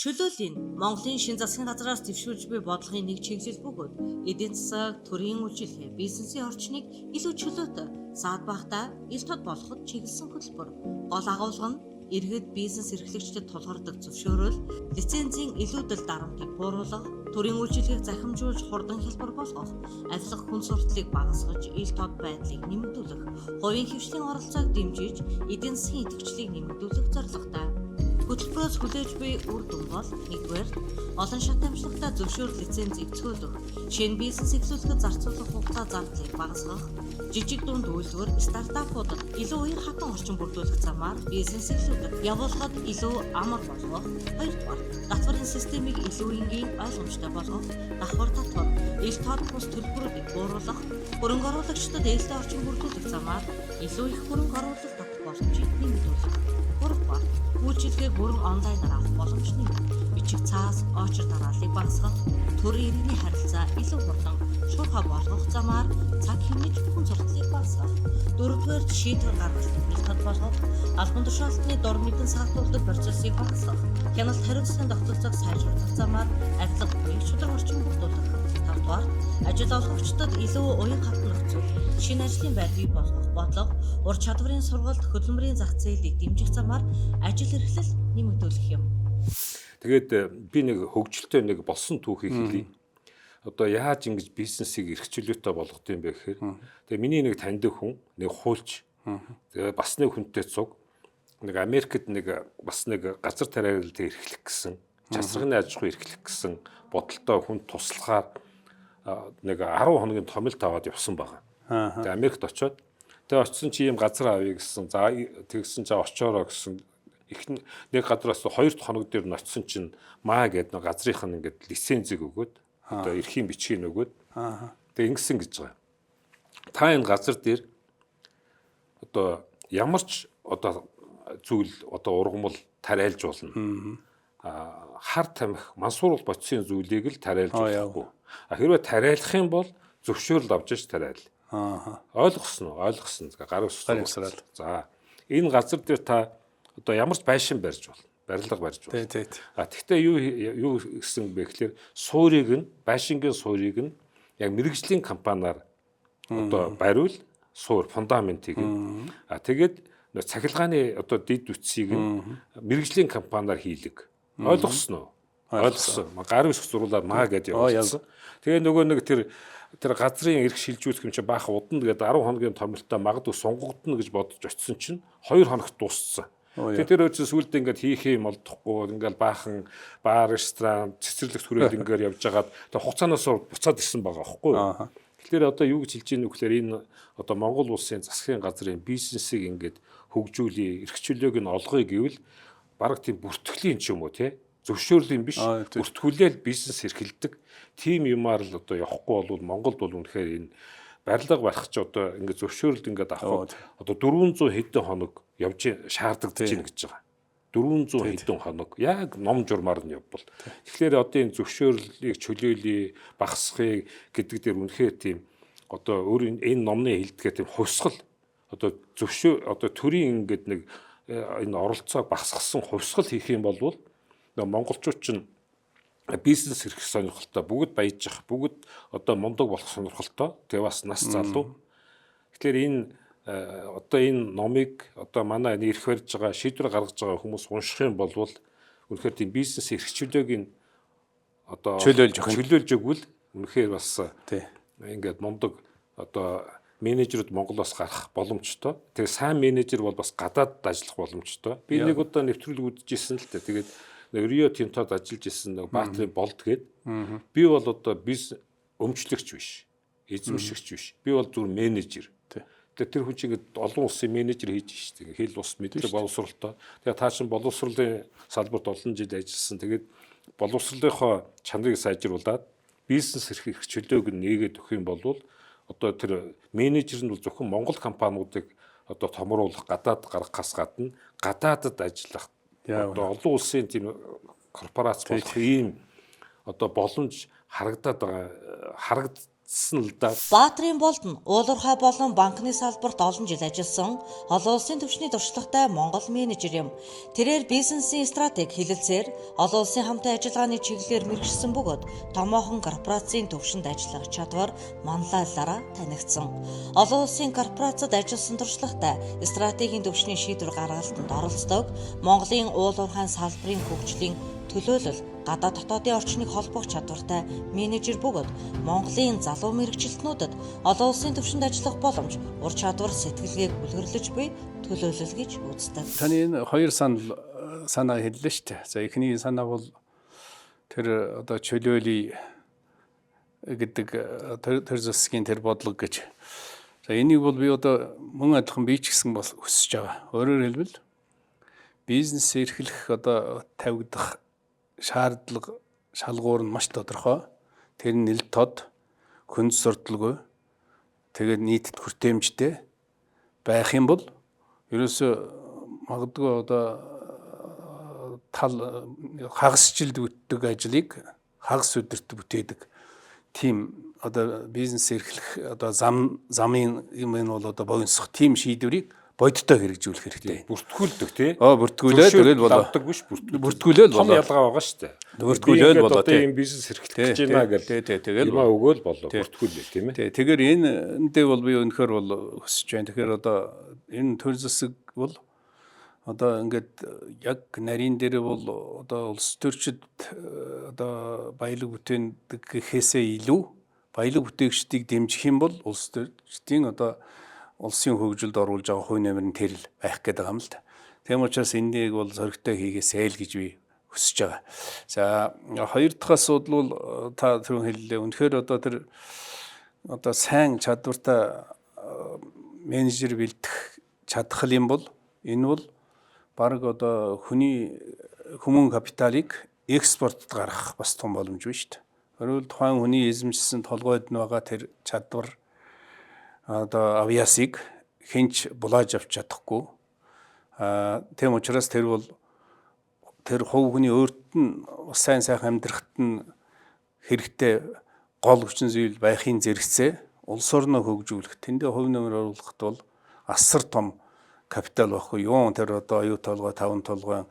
D: Чөлөөлийн Монголын шин засгийн газраас дэвшүүлж буй бодлогын нэг чиглэл бөгөөд эдийн засаг, төрийн үйлчилгээ, бизнесийн орчныг илүү чөлөөтэй, саад багтаа ил тод болгоход чиглэсэн хөтөлбөр. Гол агуулга нь иргэд бизнес эрхлэгчдэд тулгардаг зөвшөөрөл, лицензийн илүүдэл дарамтыг бууруулах, төрийн үйлчилгээг захимжуулж хурдан хялбар болгох, авилга хүн сурталыг багасгаж ил тод байдлыг нэмэгдүүлэх, хувийн хвшлийн оролцоог дэмжиж эдийн засгийн идэвхжлийг нэмэгдүүлэх зорилготой. Хөтөлбөрөөс хүлээж буй үр дүн бол нэгдүгээр олон шат амжилттай зөвшөөрөл лицензийг цөөлөх, шинэ бизнес эхлүүлэхэд зарцуулах хугацаа зардлыг багасгах, жижиг дунд үйлдвэр стартапуудад илүү уян хатан орчин бүрдүүлэх замаар бизнес эхлүүлэх, явуулахад илүү амар болгох, хоёрдугаар татварын системийг илүү энгийн ойлгомжтой болгох, давхар татвар, ил тод бус төлбөрүүдийг бууруулах, хөрөнгө оруулагчдад ээлтэй орчин бүрдүүлэх замаар илүү их хөрөнгө оруулалт татах боломжийг нэмэгдүүлэх. Гуравдугаар үйлчилгээг бүрэн онлайнаар авах боломж нэмэгдэх, бичиг цаас, очир дарааллыг багасгах, төрийн иргэний харилцаа илүү хурдан, шуурхай болгох замаар цаг хэмнэж хүн сурталчилгааг багасгах. Дөрөвдүгээр шийдвэр гаргалтыг нэлээд болгох, албан тушаалтны дор мэдэн саатуулдаг процессыг багасгах, хяналт хариуцлагын тогтолцоог сайжруулах замаар авилга бүхий шудраг орчин бүрдүүлэх. Тавдугаар ажил олгогчдод илүү уян хатан нөхцөл, шинэ ажлын байдлыг болгох бодлого, ур чадварын сургалт, хөдөлмөрийн зах зээлийг дэмжих замаар ажил эрхлэл нэмэгдүүлэх юм.
B: Тэгээд би нэг хөгжилтэй нэг болсон түүхийг хэлье. Одоо яаж ингэж бизнесийг эрхчлөөтэй болгох юм бэ гэхээр тэгээ миний нэг таньдаг хүн нэг хуульч тэгээ бас нэг хүнтэй цуг нэг Америкт нэг бас нэг газар тариалалд эрхлэх гэсэн часрагны аж ахуй эрхлэх гэсэн бодолтой хүн туслахаар нэг 10 хоногийн томилт аваад явсан байгаа. Тэгээ Америкт очиод тэгээ очисон чи ийм газар авъя гэсэн. За тэгсэн чи очоороо гэсэн. Их нэг гадраас 2 хоног дээр нь очисон чинь маа гэдэг нэг газрынх нь ингээд лицензийг өгөөд одоо эрхийн бичгийг өгөөд тэгээ ингэсэн гэж байгаа. Та энэ газар дээр одоо ямар ч одоо зүйл одоо ургамал тариалж болно. Хар тамхи мансуурал бодисын зүйлийг л тариалж болохгүй. Хэрвээ тариалах юм бол зөвшөөрөл авч иж тариал. Ойлгосон уу? Ойлгосон. Гар усрал. За энэ газар дээр та одоо ямар ч байшин барьж болно. Барилга барьж болно. Тэгтээ юу гэсэн бэ гэхээр суурийг нь байшингийн суурийг нь яг мэрэгжлийн компаниар одоо бариул суур фундаментыг нь тэгээд цахилгааны одоо дид үтсийг нь мэрэгжлийн компаниар хийлэг. Ойлгосон уу? Ойлгосон. Гар усх зуруулаад маа гэдээ явуулсан. Тэгээ нөгөө нэг тэр газрын эрх шилжүүлэх юм чи баах уданд гэдэг 10 хоногийн томилтоо магадгүй сунгагдана гэж бодож очисон чинь 2 хоногт дууссан. Тэгээ тэр үеэс сүлд ингээд хийх юм олдохгүй ингээд баахан бар ресторан цэцэрлэгт хүрээд ингээд явж байгаад тэг хугацаанаас буцаад ирсэн байгаа байхгүй юу. Тэгэхээр одоо юу гэж хэлж ийм нөхлөөр энэ одоо Монгол улсын засгийн газрын бизнесийг ингээд хөгжүүлээ, эрх чөлөөг нь олгоё гэвэл бараг тийм бүртгэлийн ч юм уу тий зөвшөөрлийн биш бүртгүүлэл бизнес эрхэлдэг тийм юмар л одоо явахгүй бол Монголд бол үнэхээр энэ барилга барих ч одоо ингээд зөвшөөрөлд ингээд авах одоо 400 хэдэн хоног явж шаардагдаж байна гэж байгаа. 400 хэдэн хоног яг ном журмаар нь явбал. Тэгэхээр одоо энэ зөвшөөрлийг чөлөөлөе, багасгахыг гэдэг дээр үнэхээр тийм одоо өөр энэ номны хэлдгээр тийм хувьсгал одоо зөвшөө одоо төрийн ингээд нэг энэ оролцоог багасгасан хувьсгал хийх юм бол монголчууд чинь бизнес эрхэх сонирхолтой, бүгд баяжих, бүгд одоо мундаг болох сонирхолтой. Тэгээ бас нас залуу. Тэгэхээр энэ одоо энэ номыг одоо манай ирэх барьж байгаа шийдвэр гаргаж байгаа хүмүүс унших юм бол үнэхээр тийм бизнес эрхчлөөг одоо чөлөөлж өгвөл үнэхээр бас ингээд мундаг одоо менежерүүд Монголоос гарах боломжтой. Тэгээ сайн менежер бол бас гадаад ажиллах боломжтой. Би нэг удаа нэвтрүүлэг үзчихсэн л дээ. Тэгээд Рио Тинтод ажиллаж исэн нэг Баатрин Болд гээд би бол одоо бизнес өмчлөгч биш, эзэмшигч биш. Би бол зөвхөн менежер. Тэгээд тэр хүн чинь ингээд олон улсын менежер хийж штеп. Хэл ус мэдлэг боловсролтой. Тэгээд та чинь боловсролын салбарт олон жил ажилласан. Тэгээд боловсролынхоо чанарыг сайжруулад бизнес эрхэх чөлөөг нээгээд өгөх юм бол одоо тэр менежер нь бол зөвхөн Монгол компаниудыг одоо томруулах, гадаад гаргахаас гадна гадаадад ажиллах одоо олон улсын тийм корпорац болох ийм одоо боломж харагдсан л да.
D: Баатрин Болд нь уулуурхай болон банкны салбарт олон жил ажилласан олон улсын түвшний туршлагатай Монгол менежер юм. Тэрээр бизнесийн стратеги хэлэлцээр олон улсын хамтын ажиллагааны чиглэлээр мэргэжсэн бөгөөд томоохон корпорацийн түвшинд ажиллах чадвар манлайлалаараа танигдсан. Олон улсын корпорацид ажилласан туршлагатай стратегийн түвшний шийдвэр гаргалтанд оролцдог Монголын уулуурхайн салбарын хөгжлийн төлөөлөл гадаад дотоодын орчныг холбох чадвартай менежер бөгөөд Монголын залуу мэргэжилтнүүдэд олон улсын түвшинд ажиллах боломж, ур чадвар, сэтгэлгээг үлгэрлэж буй төлөөлөл гэж үздэг.
C: Таны энэ хоёр санаа хэллээ шүү дээ. За эхний санаа бол тэр одоо чөлөөлөе гэдэг тэр засгийн тэр бодлого гэж. За энийг бол би одоо мөн адилхан би ч гэсэн бол хүсэж байгаа. Өөрөөр хэлбэл бизнес эрхлэх одоо тавигдах шаардлага шалгуур нь маш тодорхой. Тэр нь нэлээд тод, хүнд сурталгүй, тэгээд нийтэд хүртээмжтэй байх юм бол ерөөсөө магадгүй одоо хагасжилд бүтдэг ажлыг хагас өдөрт бүтээдэг тийм одоо бизнес эрхлэх одоо замын юм нь бол одоо богиносох тийм шийдвэрийг бодиттой хэрэгжүүлэх хэрэгтэй.
B: Бүртгүүлдэг тий.
C: Бүртгүүлээ тэгэл болоо. Бүртгүүлээл болоо.
B: Том ялгаа байгаа шүү дээ.
C: Бүртгүүлээл болоо тий.
B: Тийм бизнес эрхлэх гэж байна гэл. Тэгэл өгөөл болоо. Бүртгүүлээ тийм ээ.
C: Тэгэхээр эндээ бол би өнөхөр бол өсөж байна. Тэгэхээр одоо энэ төр засаг бол одоо ингээд яг нарийн дээр бол одоо улс төрчид одоо баялаг бүтээдэг гэхээсээ илүү баялаг бүтээгчдийг дэмжих юм бол улс төрчдийн одоо улсын хөгжилд оруулж байгаа хувь нэмрийн тэрл байх гэдэг юм л да. Тийм учраас энийг бол зоригтой хийгээсэй л гэж би хүсэж байгаа. За хоёр дахь асуудал бол та түрүүн хэллээ. Үнэхээр одоо тэр одоо сайн чадвартай менежер бэлдэх чадах юм бол энэ бол баг одоо хүмүүн капиталыг экспортод гаргах бас том боломж байна шүү дээ. Өөрөөр тухайн хүний эзэмшсэн толгойд нь байгаа тэр чадвар одоо авьяасыг хинч булааж авч чадахгүй. Тийм учраас тэр бол тэр хувь хүний өөрт нь сайн сайхан амьдрахад нь хэрэгтэй гол хүчин зүйл байхын зэрэгцээ улс орноо хөгжүүлэх, тэндээ хувь нэмэр оруулахд бол асар том капитал байхгүй юу? Тэр одоо оюу толгой, таван толгой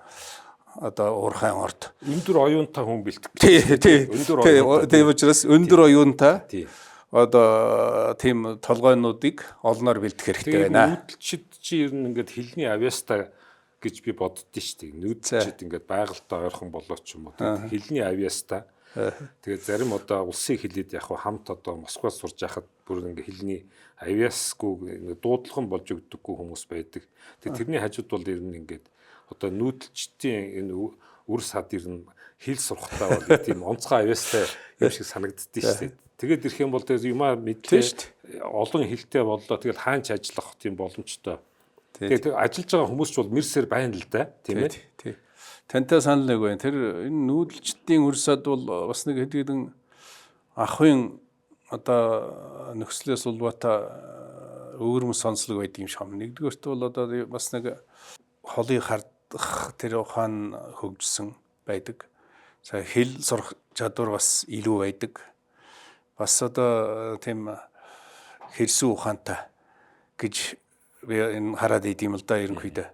C: одоо уурхайн орд.
B: Өндөр оюунтай хүн бэлтгэх.
C: Тий. Тийм учраас өндөр оюунтай одоо тийм толгойнуудыг олноор бэлдэх хэрэгтэй байна.
B: Нүүдэлчид чи ер нь ингээд хилний авьяастай гэж би боддоо шүү дээ. Нүүдэлчид ингээд байгальтай ойрхон болоо ч юм уу. Хилний авьяастай. Тэгээд зарим одоо улсын хилээд яг хамт одоо Москвад сурж байхад бүр ингээд хилний авьяасгүй ингээд дуудлаган болж өгдөггүй хүмүүс байдаг. Тэгээд тэрний хажууд бол ер нь ингээд одоо нүүдэлчдийн энэ үр сад ер нь хил сурахтаа бол тийм онцгой авьяастай юм шиг санагддээ шүү дээ. Тэгээд ирэх юм бол тэр юмаа мэдлээ олон хилтэй боллоо. Тэгээд хаанч ажиллах тийм боломжтой. Тэгээд ажиллаж байгаа хүмүүс ч бол мэрсээр байна л да, тийм ээ.
C: Тий. Тантай санал нэг байна. Тэр энэ нүүдэлчдийн үрсад бол бас нэг хэдийдэн ахын одоо нөхцлөөс улбаатай өвөрмөс сонслог байдаг юм шиг байна. Нэгдүгээрт бол одоо бас нэг холыг хардах тэр ухаан хөгжсөн байдаг. За хэл сурах чадвар бас илүү байдаг. Бас одоо тийм хэрсүү ухаантай гэж би энэ хараад идэм л да ерөнхийдөө.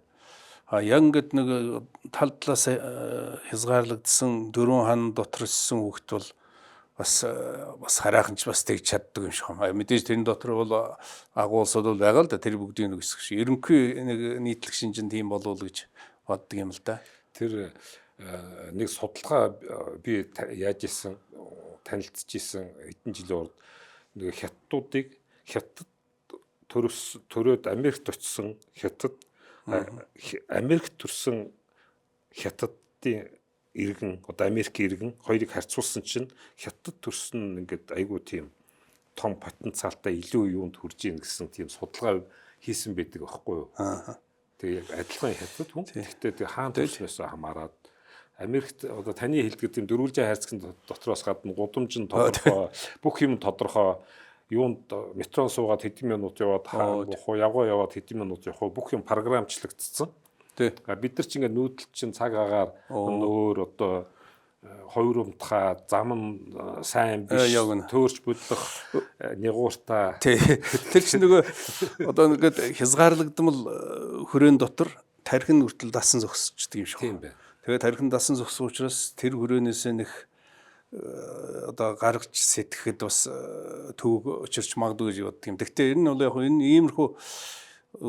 C: Яг ингээд нэг тал талаас хязгаарлагдсан 4 хан дотор өссөн хүүхэд бол бас хараахан ч бас тэгж чаддаг юм шиг байна. Мэдээж тэрний дотор бол агуу улсууд бол байгаа л да, тэр бүгдийг нэг хэсэг шиг. Ерөнхий нэг нийтлэг шинжин тийм болов уу гэж боддог юм л да.
B: Тэр нэг судалгаа би яаж исэн танилцж исэн хэдэн жилийн урд нэг хятадуудыг хятад төрөөд Америкт очсон хятад Америкт төрсэн хятадын иргэн одоо Америк иргэн хоёрыг харьцуулсан чинь хятад төрсөн ингээд айгүй тийм том потенциалтай илүү юунд хүрж ийн гэсэн тийм судалгаа хийсэн байдаг аахгүй юу. Тэгээ яг адилхан хятад хүн. Гэхдээ тэг хаан төрснөөс хамаарат Америкт одоо таны хэлдэг тийм дөрвөлжин хайрцагт дотроос гадна гудамж нь тодорхой бүх юм тодорхой юунд метро суугаад хэдэн минут яваад явгаа яваад хэдэн минут явах бүх юм програмчлагдсан. Бид нар ч ингээд нүүдэл чинь цаг агаар өөр одоо хоёр умтхаа зам нь сайн биш төөрч бүдлэх нэгууртаа
C: тэр чинь нөгөө одоо ингээд хязгаарлагдмал хүрээний дотор тархин хүртэл дасан зогсчдөг юм шиг байна. Тэгээд тархин дасан зогсох учраас тэр хүрээнээсээ нэг одоо гаргаж сэтгэхэд бас төв очирч магадгүй гэж боддог юм. Гэхдээ энэ бол яг энэ иймэрхүү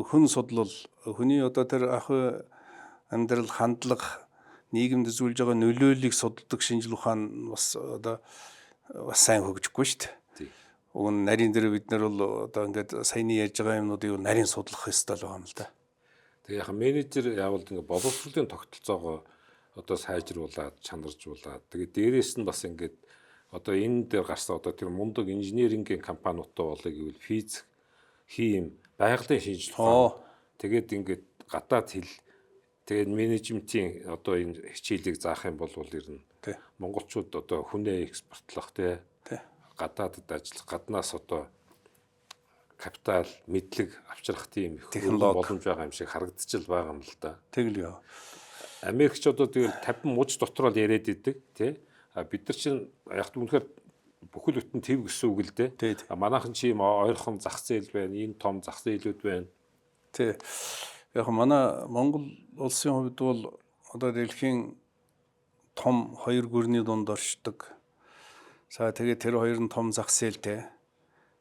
C: хүн судлал хүний одоо тэр амьдрал хандлага нийгэмд зүйлж байгаа нөлөөллийг судалдаг шинжлэх ухаан бас одоо бас сайн хөгжихгүй шүү дээ. Уг нь нарийн дээр бид нар бол одоо ингээд саяны яаж байгаа юмнуудыг нарийн судлах ёстой л байгаа юм л да.
B: Тэгээ яг менежер яавал ингээд боловсролын тогтолцоогоо одоо сайжруулад чанаржуулаад тэгээ дээрээс нь бас ингээд одоо энэ дээр гарсан одоо тэр мундаг инженерингийн компаниудтай болыг гэвэл физик, хим, байгалийн шинжлэх ухаан тэгээд ингээд гадаад хэл тэгээд менежментийн одоо энэ хичээлийг заах юм бол ер нь монголчууд одоо хүнээ экспортлох гадаадд ажиллах гаднаас одоо капитал мэдлэг авчрах тийм их боломж байгаа юм шиг харагдчихл байгаа юм л да.
C: Тэгэл яа.
B: Америкч одоо тэгэл 50 мууч дотор л яриад идэг тий. Бид нар чинь яг үнэхээр бүхэл бүтэн төв гэсэн үг л дээ. Манайхан чи юм ойрхон зах зээл байна, энэ том зах зээлүүд байна.
C: Тий. Яг манай Монгол улсын хувьд бол одоо дэлхийн том хоёр гүрний дунд оршдог. За тэгээд тэр хоёр нь том зах зээлтэй.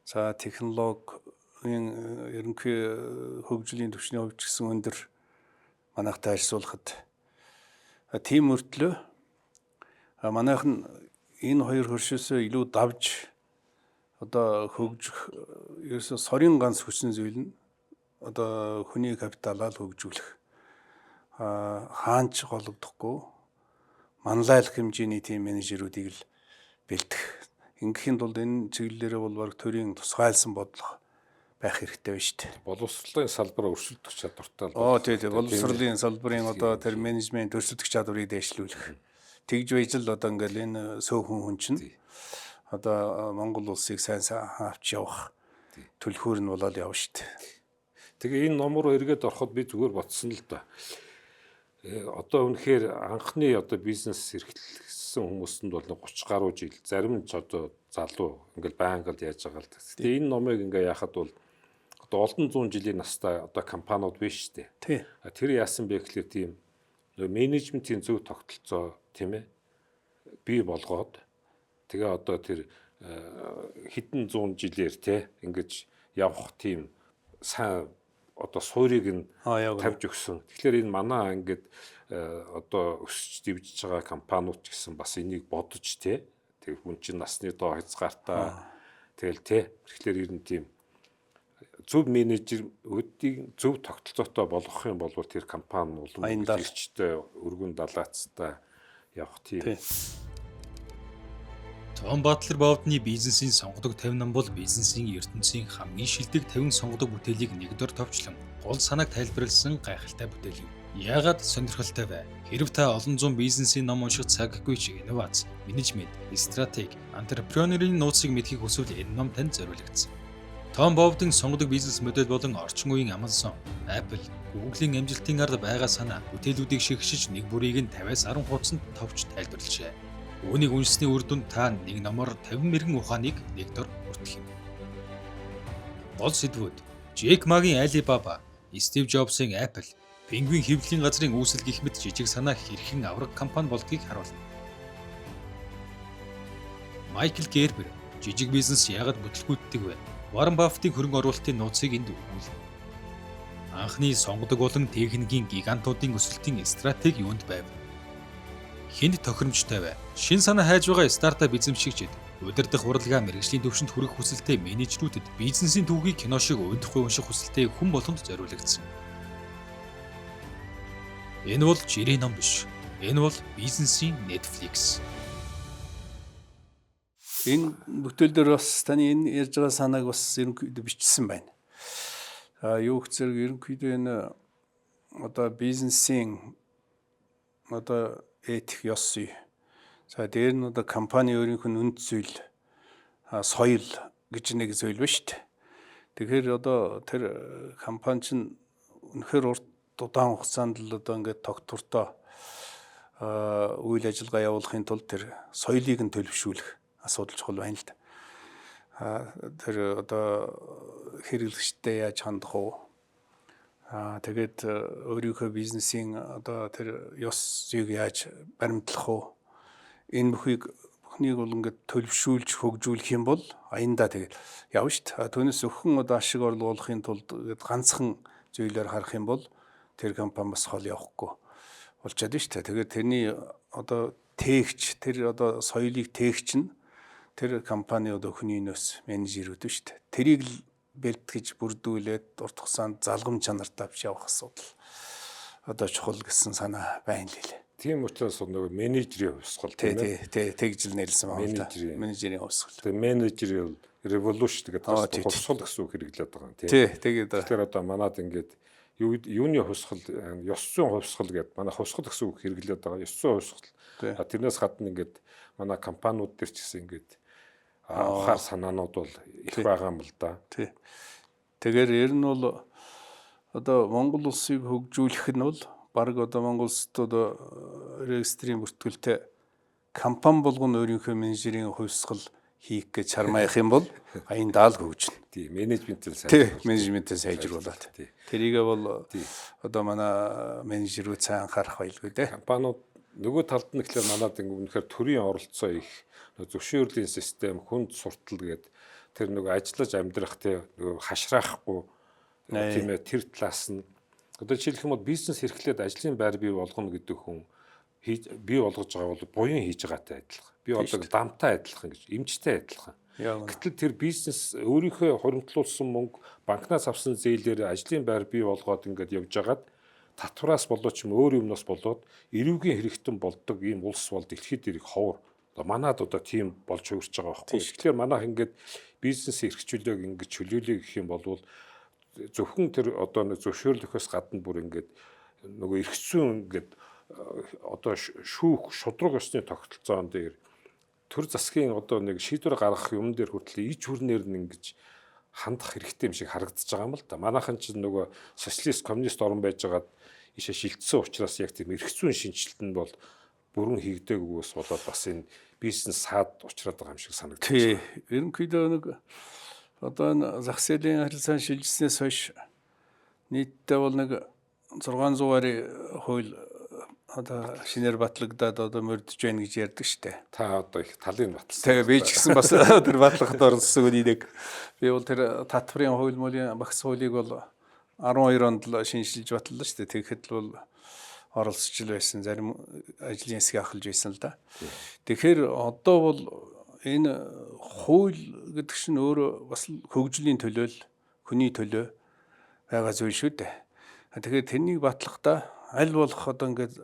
C: За технологийн ерөнхий хөгжлийн түвшний хувьд ч гэсэн өндөр манайхтай харьцуулахад тийм мөртлөө манайхан энэ хоёр хөршөөсөө илүү давж одоо хөгжих ерөөсө сорын ганц хүчин зүйл нь одоо хүний капиталаа хөгжүүлэх хаанч гологдохгүй манлайлах хэмжээний тийм менежерүүдийг л бэлдэх. Ингээхийн тулд энэ чиглэлээрээ бол баг төрийн тусгайлсан бодлого байх хэрэгтэй байна шүү дээ.
B: Боловсролын салбар өршөлдөх чадвартай
C: л. Тий. Боловсролын салбарын одоо тэр менежмент өршөлдөх чадварыг дэвшлүүлэх. Тэгж байж л одоо ингээл энэ сөөхөн хүн чинь одоо Монгол улсыг сайн авч явах төлхөөр нь болоод явна шүү дээ.
B: Тэгээ энэ ном руу эргээд ороход би зүгээр бодсон л да. Одоо үнэхээр анхны одоо бизнес эрхлэсэн хүмүүстд бол 30 гаруй жил зарим нь ч одоо залуу ингээл байнга л яаж байгаа л да. Тэгээ энэ номыг ингээ яхад бол одоо олон зуун жилийн настай одоо компаниуд биш шүү дээ. Тэр яасан бэ гэхлээр тийм менежментийн зөв тогтолцоо тийм ээ бий болгоод тэгээ одоо тэр хэдэн зуун жилээр те ингэж явах тийм сайн одоо суурийг нь тавьж өгсөн. Тэгэхээр энэ манай ингээд одоо өсөж дэвжиж байгаа компаниуд ч гэсэн бас энийг бодож те тэг хүн чинь насны доо хязгаартай тэгэл те тэгэхээр ер нь тийм зөв менежерүүдийн зөв тогтолцоотой болгох юм бол тэр компани улам эрчтэй өргөн далаацтай явах тийм.
A: Том Батлар Бовдны бизнесийн сонгодог 50 ном бол бизнесийн ертөнцийн хамгийн шилдэг 50 сонгодог бүтээлийг нэгдүгээр товчлон гол санааг тайлбарласан гайхалтай бүтээл юм. Яагаад сонирхолтой вэ? Хэрэв та олон зуун бизнесийн ном унших цаггүй ч инновац, менежмент, стратеги, антрепренерийн нууцыг мэдхийг хүсвэл энэ ном танд зориулагдсан. Том Бовдын сонгодог бизнес модель болон орчин үеийн Amazon, Apple, Google-ийн амжилтын ард байгаа санаа бүтээлүүдийг шигшиж нэг бүрийг нь 50-аас 10 хуудасанд товч тайлбарлажээ. Үүнийг уншсны үр дүнд та нэг номоор 50 мэрэгэн ухааныг нэг дор бүртгэх юм. Гол сэдвүүд: Джек Магийн Alibaba, Стив Джобсын Apple, Пингвин хэвлэлийн газрын үүсэл гэх мэт жижиг санаа хэрхэн авраг компани болдгийг харуулна. Майкл Гербер жижиг бизнес яагаад бүтлгүүддэг вэ? Warren Buffett-ийн хөрөнгө оруулалтын нууцыг энд өгүүлнэ. Анхны сонгодог болон техникийн гигантуудын өсөлтийн стратеги юунд байв? Хэнд тохиромжтой вэ? Шин санаа хайж байгаа стартап эзэмшигчид, удирдах урлагаа мэргэжлийн төвшөнд хүрэх хүсэлтэй менежерүүдэд бизнесийн түүхийг кино шиг уйдахгүй унших хүсэлтэй хүн болгонд зориулагдсан. Энэ бол жирийн ном биш. Энэ бол бизнесийн Netflix.
C: Энэ бүтээл дээр бас таны энэ ярьж байгаа санааг бас ерөнхийдөө бичсэн байна. Юу гэх зэрэг ерөнхийдөө энэ одоо бизнесийн одоо этик ёс зүй. За дээр нь одоо компани өөрийнх нь үнд зүйл соёл гэж нэг зүйл ба шүү дээ. Тэгэхээр одоо тэр компани чинь үнэхээр урт удаан хугацаанд л одоо ингээд тогтвортой үйл ажиллагаа явуулахын тулд тэр соёлыг нь төлөвшүүлэх асуудал чухал байна л да. Тэр одоо хэрэглэгчтэй яаж хандах уу? Тэгээд өөрийнхөө бизнесийн одоо тэр ёс зүйг яаж баримтлах уу? Энэ бүхнийг бол ингээд төлөвшүүлж хөгжүүлэх юм бол аяндаа тэгээд явна шүү дээ. Түүнээс өхөн одоо ашиг орлуулахын тулд ганцхан зүйлээр харах юм бол тэр компани бас хол явахгүй болж чадна шүү дээ. Тэгээд тэрний одоо тээгч, тэр одоо соёлыг тээгч нь тэр компани одоо хүний нөөц менежерүүд шүү дээ. Тэрийг л бэлтгэж бүрдүүлээд урт хугацаанд залгам чанартай авч явах асуудал одоо чухал гэсэн санаа байна л лээ.
B: Тийм учраас нөгөө менежерийн хувьсгал тийм
C: ээ. Тэгж л нэрлсэн байна. Менежерийн хувьсгал.
B: Тэгээ менежерийн revolution гэдэг хувьсгал гэсэн үг хэрэглээд байгаа юм тийм.
C: Тэгээд
B: тэгэхээр одоо манад ингээд юуны хувьсгал, ёс зүйн хувьсгал гэдэг манай хувьсгал гэсэн үг хэрэглээд байгаа. Ёс зүйн хувьсгал. Тэрнээс гадна ингээд манай компаниуд дээр ч гэсэн ингээд ухаар санаанууд бол их байгаа юм л да.
C: Тэгэхээр ер нь бол одоо Монгол улсыг хөгжүүлэх нь бол баг одоо Монгол улсад одоо регистрийн бүртгүүлтэй компани болгоно өөрийнхөө менежерийн хувьсгал хийх гэж чармаях юм бол аяндаа л хөгжинэ.
B: Тийм, менежментээр сайжруулах.
C: Менежментээр сайжруулаад. Тэрийгээ бол одоо манай менежерүүд сайн анхаарах байлгүй дээ.
B: Компаниуд нөгөө талд нь гэхэлээ манад үнэхээр төрийн оролцоо их зөвшөөрлийн систем, хүнд суртал гээд тэр нөгөө ажиллаж амьдрах тий нөгөө хашраахгүй тийм ээ тэр талаас нь одоо жишээлх юм бол бизнес эрхлээд ажлын байр бий болгоно гэдэг хүн бий болгож байгаа бол буян хийж байгаатай адилхан. Би одоо дамтай адилхан гэж эмчтэй адилхан. Гэтэл тэр бизнес өөрийнхөө хуримтлуулсан мөнгө банкнаас авсан зээлээр ажлын байр бий болгоод ингээд явж байгаад татвараас болоод ч юм өөр юмнаас болоод эрүүгийн хэрэгтэн болдог ийм улс бол дэлхийд ирэх ховор. Манад одоо тийм болж хөгжиж байгаа байхгүй. Тэгэхээр манайх ингээд бизнес эрхчлөлөөг ингээд чөлөөлөе гэх юм бол зөвхөн тэр одоо нэг зөвшөөрлөхөөс гадна бүр ингээд нөгөө эрхцүүн ингээд одоо шүүх шудраг ёсны тогтолцоон дээр төр засгийн одоо нэг шийдвэр гаргах юм дээр хүртэл иж хүрнээр нь ингэж хандах хэрэгтэй юм шиг харагдаж байгаа юм л да. Манайхан ч нөгөө социалист коммунист орн байж байгаад ишээ шилжсэн учраас яг тийм эрхцүүн шинжилт нь бол бүрэн хийгдээгүйгээс болоод бас энэ бизнес саад учраад байгаа юм шиг санагдаж байна.
C: Ерөнхийдөө нэг одоо энэ зах зээлийн харилцаа шилжснээс хойш нийтдээ бол нэг 600-аар хууль одоо шинээр батлагдаад одоо мөрдөж байна гэж ярьдаг штэ.
B: Та одоо их талын батлсан.
C: Тэгээ би ч гэсэн бас тэр батлахад орсон үнийг би бол тэр татврын хууль молийн багц хуулийг бол 12 онд л шинжилж батллаа штэ. Тэгэхэд бол оролцож л байсан, зарим ажлын хэсгийг ахалж байсан л да. Тэгэхээр одоо бол энэ хууль гэдэг чинь өөрөө бас хөгжлийн төлөө л хүний төлөө байгаа зүйл шүү дээ. Тэгэхээр тэрнийг батлахдаа аль болох одоо ингээд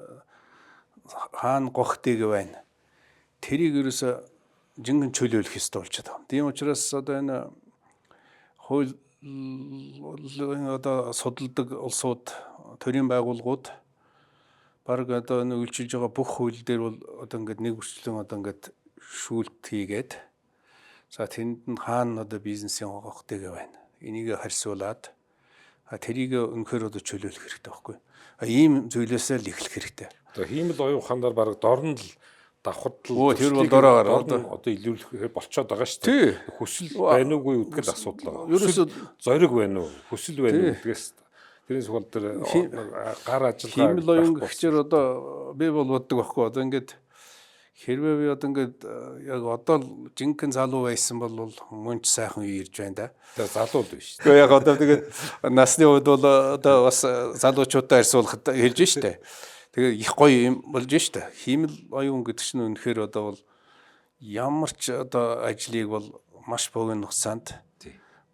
C: хаана гохтэйг байна. Тэрийг ерөөсө жинхэнэ чөлөөлөх ёстой болчиход байгаа. Тийм учраас одоо энэ хууль одоо судалдаг улсууд, төрийн байгууллагууд баг одоо нэг үйлчилж байгаа бүх хууль дээр бол одоо ингээд нэг бүрчлэн одоо ингээд шүүлт хийгээд за тэнд нь хаана одоо бизнесийн гохтэйг байна. Энийг харьцуулаад тэрийг өнөхөр одоо чөлөөлөх хэрэгтэй байхгүй. Ийм зүйлээсээ л эхлэх хэрэгтэй.
B: Одоо хиймэл оюун ухаанаар баг дорн л давхад л
C: тэр бол дороогаар
B: одоо илүүрэх болчиход байгаа шүү дээ. Хүсэл байна уугүй гэдгээр асуудал байгаа. Ерөөсөө зориг байна уу? Хүсэл байна уу гэдгээс тэрний сул дээр гар ажиллагаа
C: Хиймэл оюун гэхчээр одоо би бол боддог байхгүй. Одоо ингээд хэрвээ би одоо ингээд яг одоо л жинхэнэ залуу байсан бол мөн ч сайхан үе ирж байна да.
B: тэр залуу л биш.
C: Тэгээ яг одоо тэгээд насны үед бол одоо бас залуучуудаа харьцуулахад хэлж штэ. Тэгээ их гоё юм болж штэ. Хиймэл оюун гэдэг чинь үнэхээр одоо бол ямар ч одоо ажлыг бол маш богино хугацаанд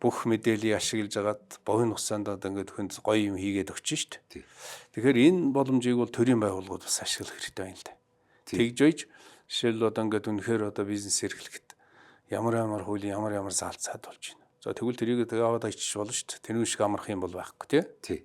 C: бүх мэдээллийг ашиглаж агаад богино хугацаанд одоо ингээд хүнд гоё юм хийгээд өгч штэ. Тэгэхээр энэ боломжийг бол төрийн байгууллагууд бас ашиглах хэрэгтэй байна л да. Тэгж ойж жишээл одоо ингээд үнэхээр одоо бизнес эрхлэхэд ямар хуулийн ямар заалцаад болж байна. За тэгвэл тэрийг аваад ичиж болно шүү дээ. Тэрүүн шиг амарх юм бол байхгүй тий.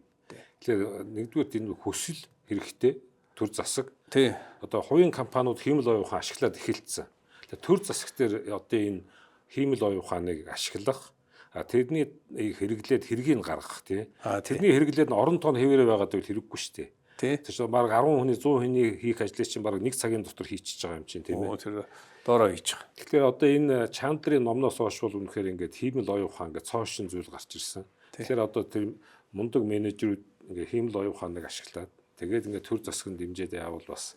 B: Тэгэхээр нэгдүгээр энэ хүсэл хэрэгтэй төр засаг.
C: Тий.
B: Одоо хувийн компаниуд хиймэл оюун ухаан ашиглаад эхэлсэн. Тэгэхээр төр засаг дээр одоо энэ хиймэл оюун ухааныг ашиглах тэрний хэрэглээд хэргийг гаргах тий. Тэрний хэрэглээд нь орон тоон хэвээрээ байгаад байвал хэрэггүй шүү дээ. Тэгэхээр баг 10 хүний 100 хүний хийх ажлыг чинь баг 1 цагийн дотор хийчихэж байгаа юм чинь тийм ээ.
C: Тэр доороо хийчих.
B: Тэгэхээр одоо энэ Чандрын номноос хойш бол үнэхээр ингээд хиймэл оюун ухаан ингээд цоошин зүйл гарч ирсэн. Тэгэхээр одоо тэр мундаг менежерүүд ингээд хиймэл оюун ухааныг ашиглаад тэгээд ингээд төр засгийн дэмжээд явбал бас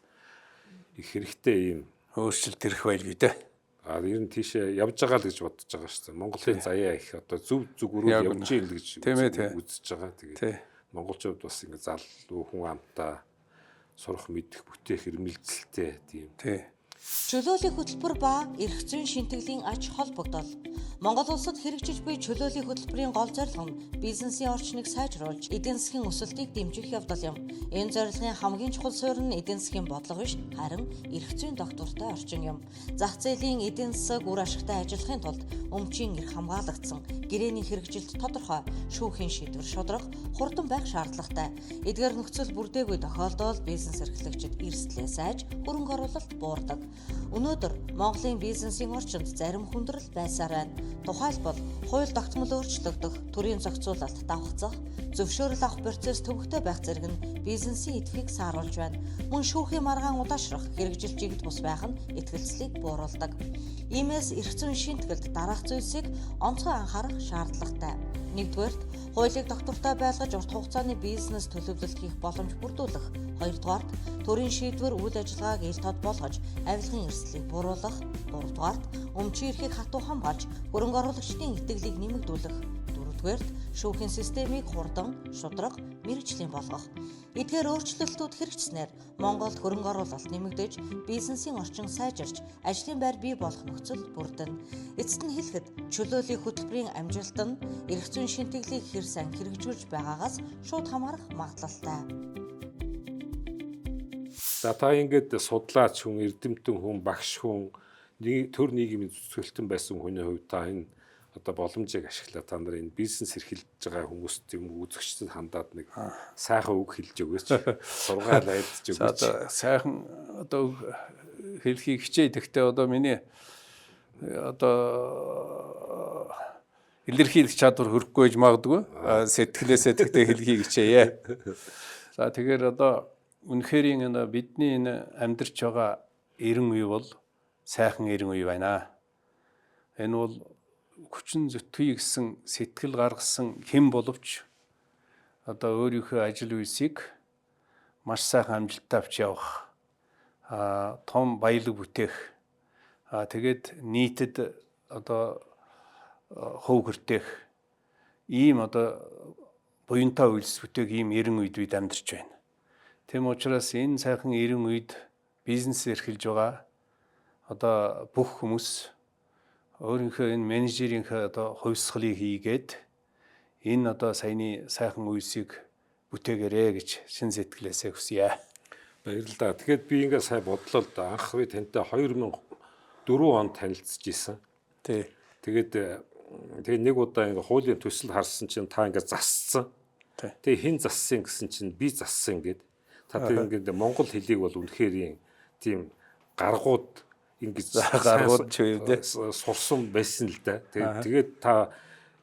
B: их хэрэгтэй юм
C: өөрчлөлт ирэх байлгүй дээ.
B: Ер нь тийшээ явж байгаа л гэж бодож байгаа шүү дээ. Монголын заяа их одоо зөв зүгүүрүүд явж ийл гэж үзэж байгаа. Тэгээд монголчууд бас ингэ залуу хүн амтаа сурах мэдэх бүтээх эрмэлзэлтэй тийм.
D: Чөлөөлийн хөтөлбөр ба эрх зүйн шинтгэлийн аж холбогдол. Монгол улсад хэрэгжиж буй чөлөөлийн хөтөлбөрийн гол зорилго нь бизнесийн орчныг сайжруулж, эдийн засгийн өсөлтийг дэмжих явдал юм. Энэ зорилгын хамгийн чухал суурь нь эдийн засгийн бодлого биш, харин эрх зүйн доктортой орчин юм. Зах зээлийн эдийн засаг үр ашигтай ажиллахын тулд өмчийн эрх хамгаалагдсан, гэрээний хэрэгжилт тодорхой, шүүхийн шийдвэр шударга, хурдан байх шаардлагатай. Эдгээр нөхцөл бүрдээгүй тохиолдолд бизнес эрхлэгчид эрсдлээ сайж, хөрөнгө оруулалт буурдаг. Өнөөдөр Монголын бизнесийн орчинд зарим хүндрэл байсаар байна. Тухайлбал хууль тогтмол өөрчлөгдөх, төрийн зохицуулалт давхцах, зөвшөөрөл авах процесс төвөгтэй байх зэрэг нь бизнесийн эдхийг сааруулж байна. Мөн шүүхийн маргаан удаашрах, хэрэгжилт жигд бус байх нь итгэлцлийг бууруулдаг. Иймээс эрх зүйн шинтгэлд дараах зүйлсийг онцгой анхаарах шаардлагатай. Нэгдүгээрт, хуулийг доктортой байлгаж урт хугацааны бизнес төлөвлөлт хийх боломж бүрдүүлэх. Хоёрдугаарт, төрийн шийдвэр үйл ажиллагааг ил тод болгож, авилгын эрсдлийг бууруулах. Гуравдугаарт, өмчийн эрхийг хатуу хамгаалж, хөрөнгө оруулагчдын итгэлийг нэмэгдүүлэх. Дөрөвдүгээрт, шүүхийн системийг хурдан, шударга, мэргэжлийн болгох. Эдгээр өөрчлөлтүүд хэрэгжснээр Монголд хөрөнгө оруулалт нэмэгдэж, бизнесийн орчин сайжирч, ажлын байр бий болох нөхцөл бүрдэнэ. Эцэст нь хэлэхэд, чөлөөлийн хөтөлбөрийн амжилт нь эрх зүйн шинтгэлийг хэр сайн хэрэгжүүлж байгаагаас шууд хамаарах магадлалтай.
B: За та ингээд судлаач хүн, эрдэмтэн хүн, багш хүн, төр нийгмийн зүтгэлтэн байсан хүний хувьд та энэ одоо боломжийг ашиглаад та нар энэ бизнес эрхэлж байгаа хүмүүст юм үзэгчдэд хандаад нэг сайхан үг хэлж өгөөч. Сургаал айлдж өгөөч.
C: За сайхан одоо хэлхийг хичээ. Гэхдээ одоо миний одоо илэрхийлэх чадвар хөрөхгүй гэж магадгүй. Сэтгэлээсээ тэгтээ хэлхийг хичээе. За тэгэхээр одоо үнэхээр энэ бидний энэ амьдарч байгаа 90 үе бол сайхан 90 үе байна. Энэ бол хүчин зүтгий гэсэн сэтгэл гаргасан хэн боловч одоо өөрийнхөө ажил үйлсийг маш сайхан амжилттай авч явах том баялаг бүтээх тэгээд нийтэд одоо хөв хүртэх ийм одоо буянтай үйлс бүтээх ийм 90 үед бид амьдарч байна. Тэм учраас энэ сайхан 90 үед бизнес эрхэлж байгаа одоо бүх хүмүүс өөрийнхөө энэ менежерийнхээ одоо хувьсгалыг хийгээд энэ одоо саяны сайхан үйлсийг бүтээгээрэй гэж шин сэтгэлээсээ хүсье.
B: Баярлалаа. Тэгэхээр би ингээд сайн бодлоо л да. Анх би тантай 2004 онд танилцж исэн. Тэгээд нэг удаа ингээд хуулийн төсөл харсан чинь та ингээд зассан. Тэгээ хэн зассан гэсэн чинь би зассан ингээд. Та тэр ингээд монгол хэлийг бол үнэхээр тийм гаргууд ингэж
C: гаргууд ч үедээ
B: сурсан байсан л да. Тэгээд та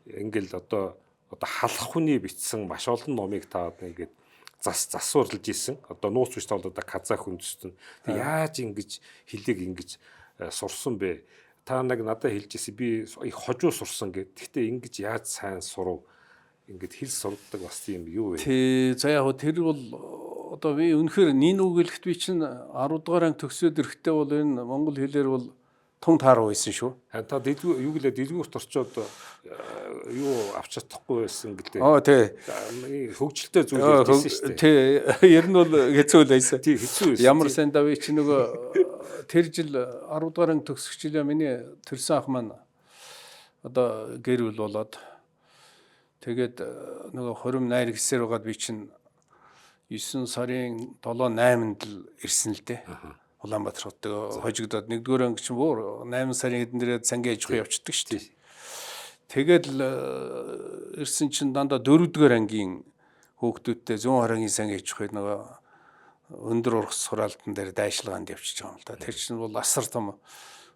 B: ингээл одоо халах хүний бичсэн маш олон номыг та ингээд засварлаж исэн. Одоо нууц биш бол одоо казах хүндэстэн. Тэг яаж ингэж хэлийг ингэж сурсан бэ? Та надад хэлж ирсэн би их хожуу сурсан гэд. Гэхдээ ингэж яаж сайн сурав? ингээд хэл сурдаг бас тийм юу вэ?
C: Тий, за яг тэр бол одоо би үнэхээр нин үг гэлэхэд би чинь 10 дугаар анги төгсөөд ирэхдээ бол энэ монгол хэлээр бол тун тааруу байсан шүү.
B: Та юу гэлээ дэлгүүрт орчоод юу авч чадахгүй байсан гэдэг.
C: Тий.
B: Хөгжилтэй зүйл хэлсэн шүү дээ.
C: Тий, ер нь бол хэцүү л байсан.
B: Тий, хэцүү байсан.
C: Ямар сайн дави чи нөгөө тэр жил 10 дугаар анги төгсөх жилээ миний төрсөн ах маань одоо гэр бүл болоод тэгээд нөгөө хорим найр гэсээр байгаад би чинь 9 сарын 7-8-нд л ирсэн л дээ. Улаанбаатар хотод хожигдоод 1-р анги чинь бүр 8 сарын эдэн дээрээ цангийн аж ахуй явчихдаг шүү дээ. Тэгээд л ирсэн чинь дандаа 4-р ангийн хүүхдүүдтэй 120-ийн цангийн аж ахуй нөгөө өндөр ургас сураалтан дээр дайшлаганд явчихж байгаа юм л да. Тэр чинь бол асар том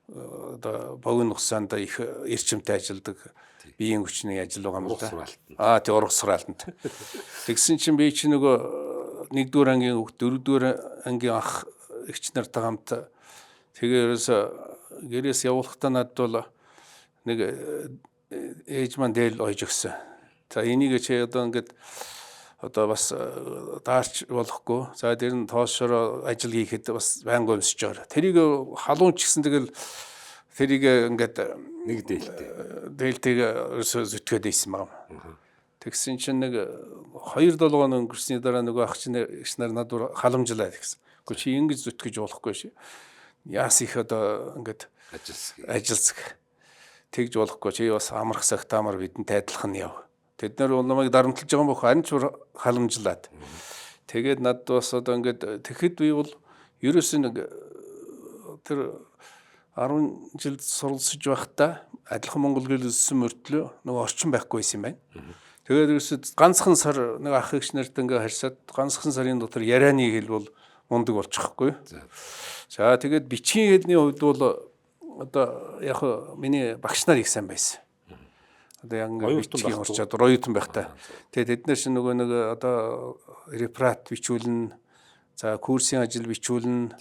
C: одоо богино хугацаанд их эрчимтэй ажилдаг биеийн хүчний ажил байгаа юм л да. Тий ургас сураалтанд. Тэгсэн чинь би чи нөгөө 1-р ангийн хүүхд 4-р ангийн ах эгч нартаа хамт тэгээ ерөөсө гэрээс явуулахдаа надад бол нэг ээж маань дээл ойж өгсөн. За энийг чи одоо ингээд одоо бас даарч болохгүй. За тэр нь тоошороо ажил хийхэд бас байнга өмсөж байгаа. Тэрийг халуун ч гэсэн тэгэл тэрийг ингээд
B: нэг
C: дээлтэйг зүтгээд ийсэн байгаа. Тэгсэн чинь нэг 2-7 хоног өнгөрсний дараа нөгөө ах чинь иш нар надад халамжлаад гэсэн. Гэхдээ чи ингэж зүтгэж болохгүй шээ. Яас их одоо ингээд ажилсаг тэгж болохгүй. Чи бас амрах сагтаамар бидэнд тайлах нь яв. Тэд нар бол намайг дарамтлаж байгаа юм бохоо анч халамжлаад. Тэгээд надад бас одоо ингээд тэгэхэд би бол ерөөсөө нэг тэр 10 жил суралцж байхдаа адилхан монгол хэл өссөн мөртлөө нөгөө орчин байхгүй байсан юм байна. Тэгээд ерөөсөө ганцхан сар нэг ах эгч нарт ингээ харьсаад ганцхан сарын дотор ярианы хэл бол мундаг болчихгүй. За тэгээд бичгийн хэлний хувьд бол одоо яг миний багш нар их сайн байсан. Одоо яг ингээ бичгийн орчод роютон байхтай. Тэгээд тэд нар шинэ нөгөө нэг одоо реферат бичүүлнэ. За курсын ажил бичүүлнэ.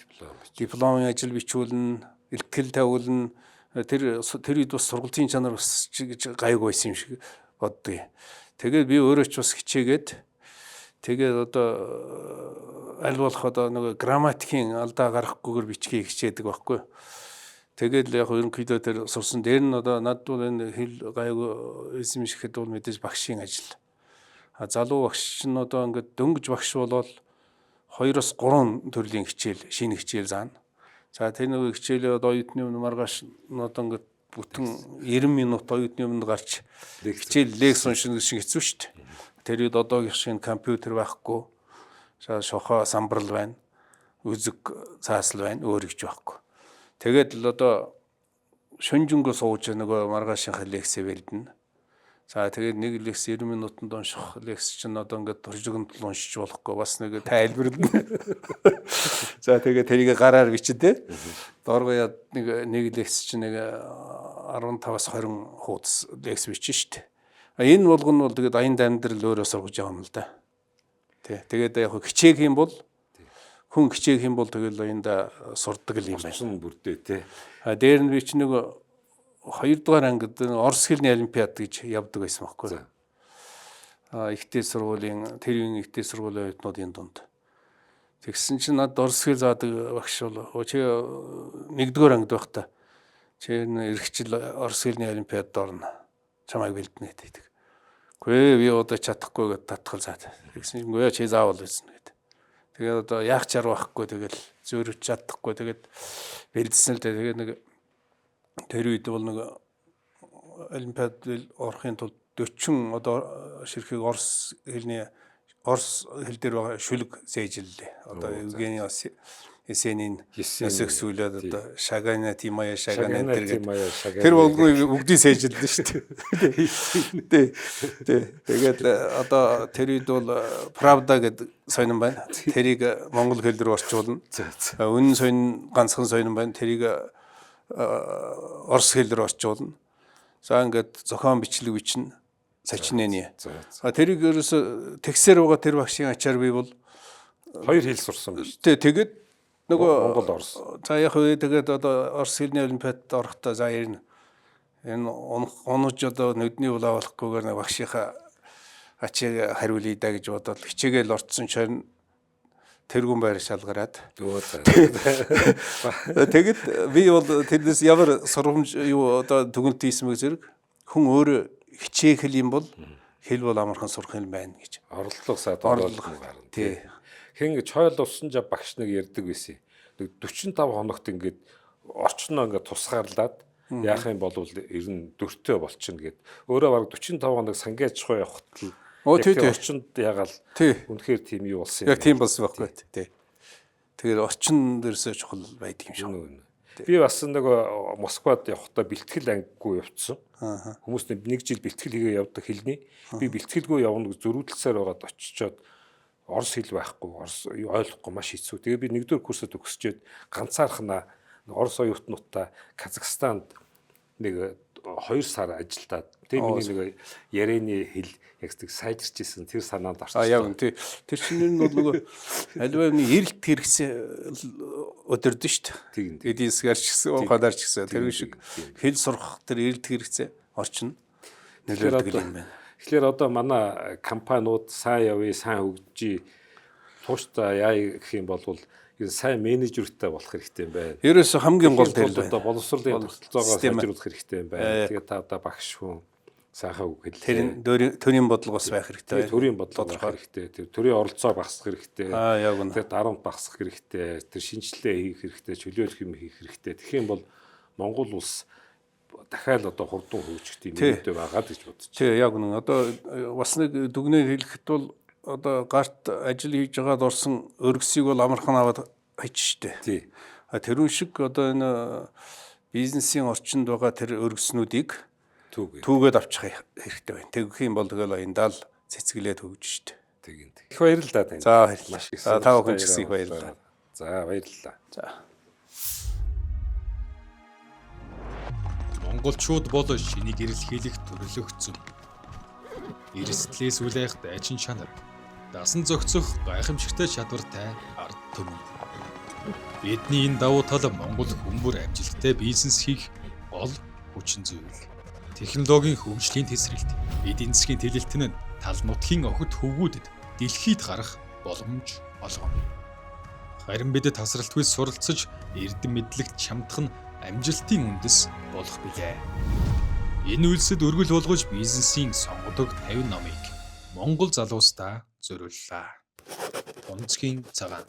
C: Дипломын ажил бичүүлнэ. Илтгэл тавиулна. Тэр үед бас сургалтын чанар бас гайг байсан юм шиг боддгий. Тэгээд би өөрөө ч бас хичээгээд тэгээд одоо аль болох одоо нөгөө грамматикийн алдаа гаргахгүйгээр бичгийг хичээдэг байхгүй. Тэгээд яг ерөнхийдөө тэр сурсан дээр нь одоо надад бол энэ хэл гайгүй эзэм шихэд бол мэдээж багшийн ажил. Залуу багш нь одоо ингээд дөнгөж багш болол 2-3 төрлийн хичээл, шинэ хичээл заана. За тэр нөгөө хичээлээ одоо оюутны өмнө маргааш одоо ингээд бүтэн 90 минут оюутны өмнө гарч хичээл лекц унших шиг хэцүү шүү дээ. Тэр үед одоогийн шиг компьютер байхгүй. За шохоо самбарл байна. Үзэг цаасл байна. Өөр их байхгүй. Тэгээд л одоо шөнжөнгөө сууж нөгөө маргаашийнхаа лекцээ бэлдэнэ. За тэгээд нэг лекц 90 минутанд унших лекц чинь одоо ингээд туржигнт уншиж болохгүй бас нэг тайлбарлана. За тэгээд тэрийг гараар бичээ те. Дооргоо нэг лекц чинь нэг 15-аас 20 хуудас лекц бичнэ шүү дээ. Энэ болгоно бол тэгээд аянд амьдрал өөрөө сургаж байгаа юм л да. Тэ. Тэгээд яг хичээх юм бол хүн хичээх юм бол тэгэл аянда сурдаг юм байна.
B: Сурсан бүрдээ те.
C: Дээр нь би ч нэг 2 дугаар ангид орос хэлний олимпиад гэж явдаг байсан байхгүй. Ихтэй сургуулийн тэрийн ихтэй сургуулийн оюутнуудын дунд. Тэгсэн чинь надад орос хэл заадаг багш бол чи 1-р ангид байхдаа чи эрхчил орос хэлний олимпиадд орно. Чамайг бэлдэнэ гэдэг. Үгүй би одоо чадахгүй гэдээ татгал заад. Тэгсэн чинь үгүй чи заавал хэлсэн гэдэг. Тэгээд одоо яах чарга байхгүй тэгэл зөөрөж чадахгүй тэгээд бэлдсэн л дээ. Тэгээд нэг тэр үед бол нэг олимпиад орохын тулд 40 одоо ширхэг орос хэл дээр байгаа шүлэг зээжиллээ. Одоо Евгений Есенийн өсөксүүлээд одоо Шагана Тимая Шагана тэр бүгдийг сээжилдэн шүү дээ. Тэгээд одоо тэр үед бол Правда гэдэг сонин байна. Тэрийг монгол хэл рүү орчуулна. Үнэн сонин ганцхан сонин байна. Тэрийг орос хэл рүү орчуулна. За ингээд зохион бичлэг бичнэ. Сочинение. Тэрийг ерөөсө текстээр байгаа тэр багшийн ачаар би бол
B: 2 хэл сурсан байна шүү
C: дээ. Тэгээд нөгөө
B: Монгол орос.
C: За яг үе тэгээд одоо орос хэлний олимпиадад орохдоо за энэ онож одоо нүдний улаа болохгүйгээр нэг багшийнхаа ачиг хариулъя да гэж бодоод хичээгээл орцсон чинь тэргүүн байр шалгараад. Тэгэд би бол тэрнээс ямар сургамж юу одоо дүгнэлт хийсэн мэг зэрэг хүн өөрөө хичээх юм бол хэл бол амархан сурах юм байна гэж.
B: Орлого саад орлого гарна.
C: Тий.
B: Хэн гэж хойл усан жаа багш нэг ярьдаг байсан. 45 хоногт ингээд орчноо ингээд тусгаарлаад яах юм бол ер нь дөртөө болчихно гэд. Өөрөө баг 45 хоног сангаж хоо явахт л орчинд ягаал үнэхээр тийм юу болсон юм.
C: Яг тийм болсон байхгүй. Тий. Тэгэхээр орчин дээрсээ чухал байдаг юм шиг.
B: Би бас нэг Москвад явахдаа бэлтгэл ангигүй явцсан. Хүмүүс нэг жил бэлтгэл хийгээ явдаг хэлний. Би бэлтгэлгүй явна гэж зөрүүлсээр байгаад очичоод орос хэл байхгүй, орос ойлгохгүй маш хэцүү. Тэгээ би нэгдүгээр курсад төгсчээд ганцаархнаа орос оюутнуудаа Казахстанд нэг 2 сар ажиллаад тийм миний нэг ярианы хэл яг тийм сайжирч исэн тэр санаанд орсон.
C: Яг үнэ. Тэр чинь нь бол нөгөө альва нэг эрэлт хэрэгсэн өдөрдөн шүү дээ. Эдийн засгаар ч гэсэн, ухаанаар ч гэсэн тэр шиг хэл сурах тэр эрэлт хэрэгцээ орчин нөлөөлдөг юм байна.
B: Тэгэхээр одоо манай компаниуд сайн явъя, сайн хөгжиж тууштай яа гэх юм бол сайн менежертэй болох хэрэгтэй юм байна.
C: Ерөөсө хамгийн гол тэр л
B: одоо боловсролын тогтолцоогоо сайжруулах хэрэгтэй юм байна. Тэгээ та одоо багш хүн сайхан үг хэллээ.
C: Тэр төрийн бодлогоос байх хэрэгтэй.
B: Төрийн бодлого байх хэрэгтэй. Тэр төрийн оролцоо багасгах хэрэгтэй.
C: Яг үнэ.
B: Тэр дарамт багасгах хэрэгтэй. Тэр шинжилгээ хийх хэрэгтэй, чөлөөлөх юм хийх хэрэгтэй. Тэгэх юм бол Монгол улс дахиад одоо хурдан хөгжих тийм үүрэгтэй байгаад гэж бодож байна.
C: Тий, яг үнэ. Одоо бас нэг дүгнээр хэлэхэд бол одоо гарт ажил хийж байгаад орсон өргөсийг бол амархан аваад хайчих штэ.
B: Тий.
C: Тэрүүн шиг одоо энэ бизнесийн орчинд байгаа тэр өргөснүүдийг түүгээд авчих хэрэгтэй байна. Тэгэх юм бол тэгэл аяндаа л цэцгэлээд хөгж штэ.
B: Тэгин. Их баярлалаа тань.
C: За баярлалаа. За та бүхэн ч гэсэн их баярлалаа.
B: За баярлалаа.
C: За.
A: Монголчууд бол шинийг гэрэл хийлэх төрлөختсөн. Эрсдлээс үл айх дайчин чанар, дасан зохицох гайхамшигтай чадвартай ард түмэн. Бидний энэ давуу тал Монгол хүмүүр амжилттай бизнес хийх гол хүчин зүйл. Технологийн хөгжлийн тесрэлт, эдийн засгийн тэлэлтэн нь тал нутгийн охид хөвгүүдэд дэлхийд гарах боломж олгоно. Харин бид тасралтгүй суралцаж эрдэм мэдлэгт чамдах нь амжилтын үндэс болох билээ. Энэ үйлсэд өргөл болгож бизнесийн сонгодог 50 номыг Монгол залуустаа зориуллаа. Тунцгийн цагаан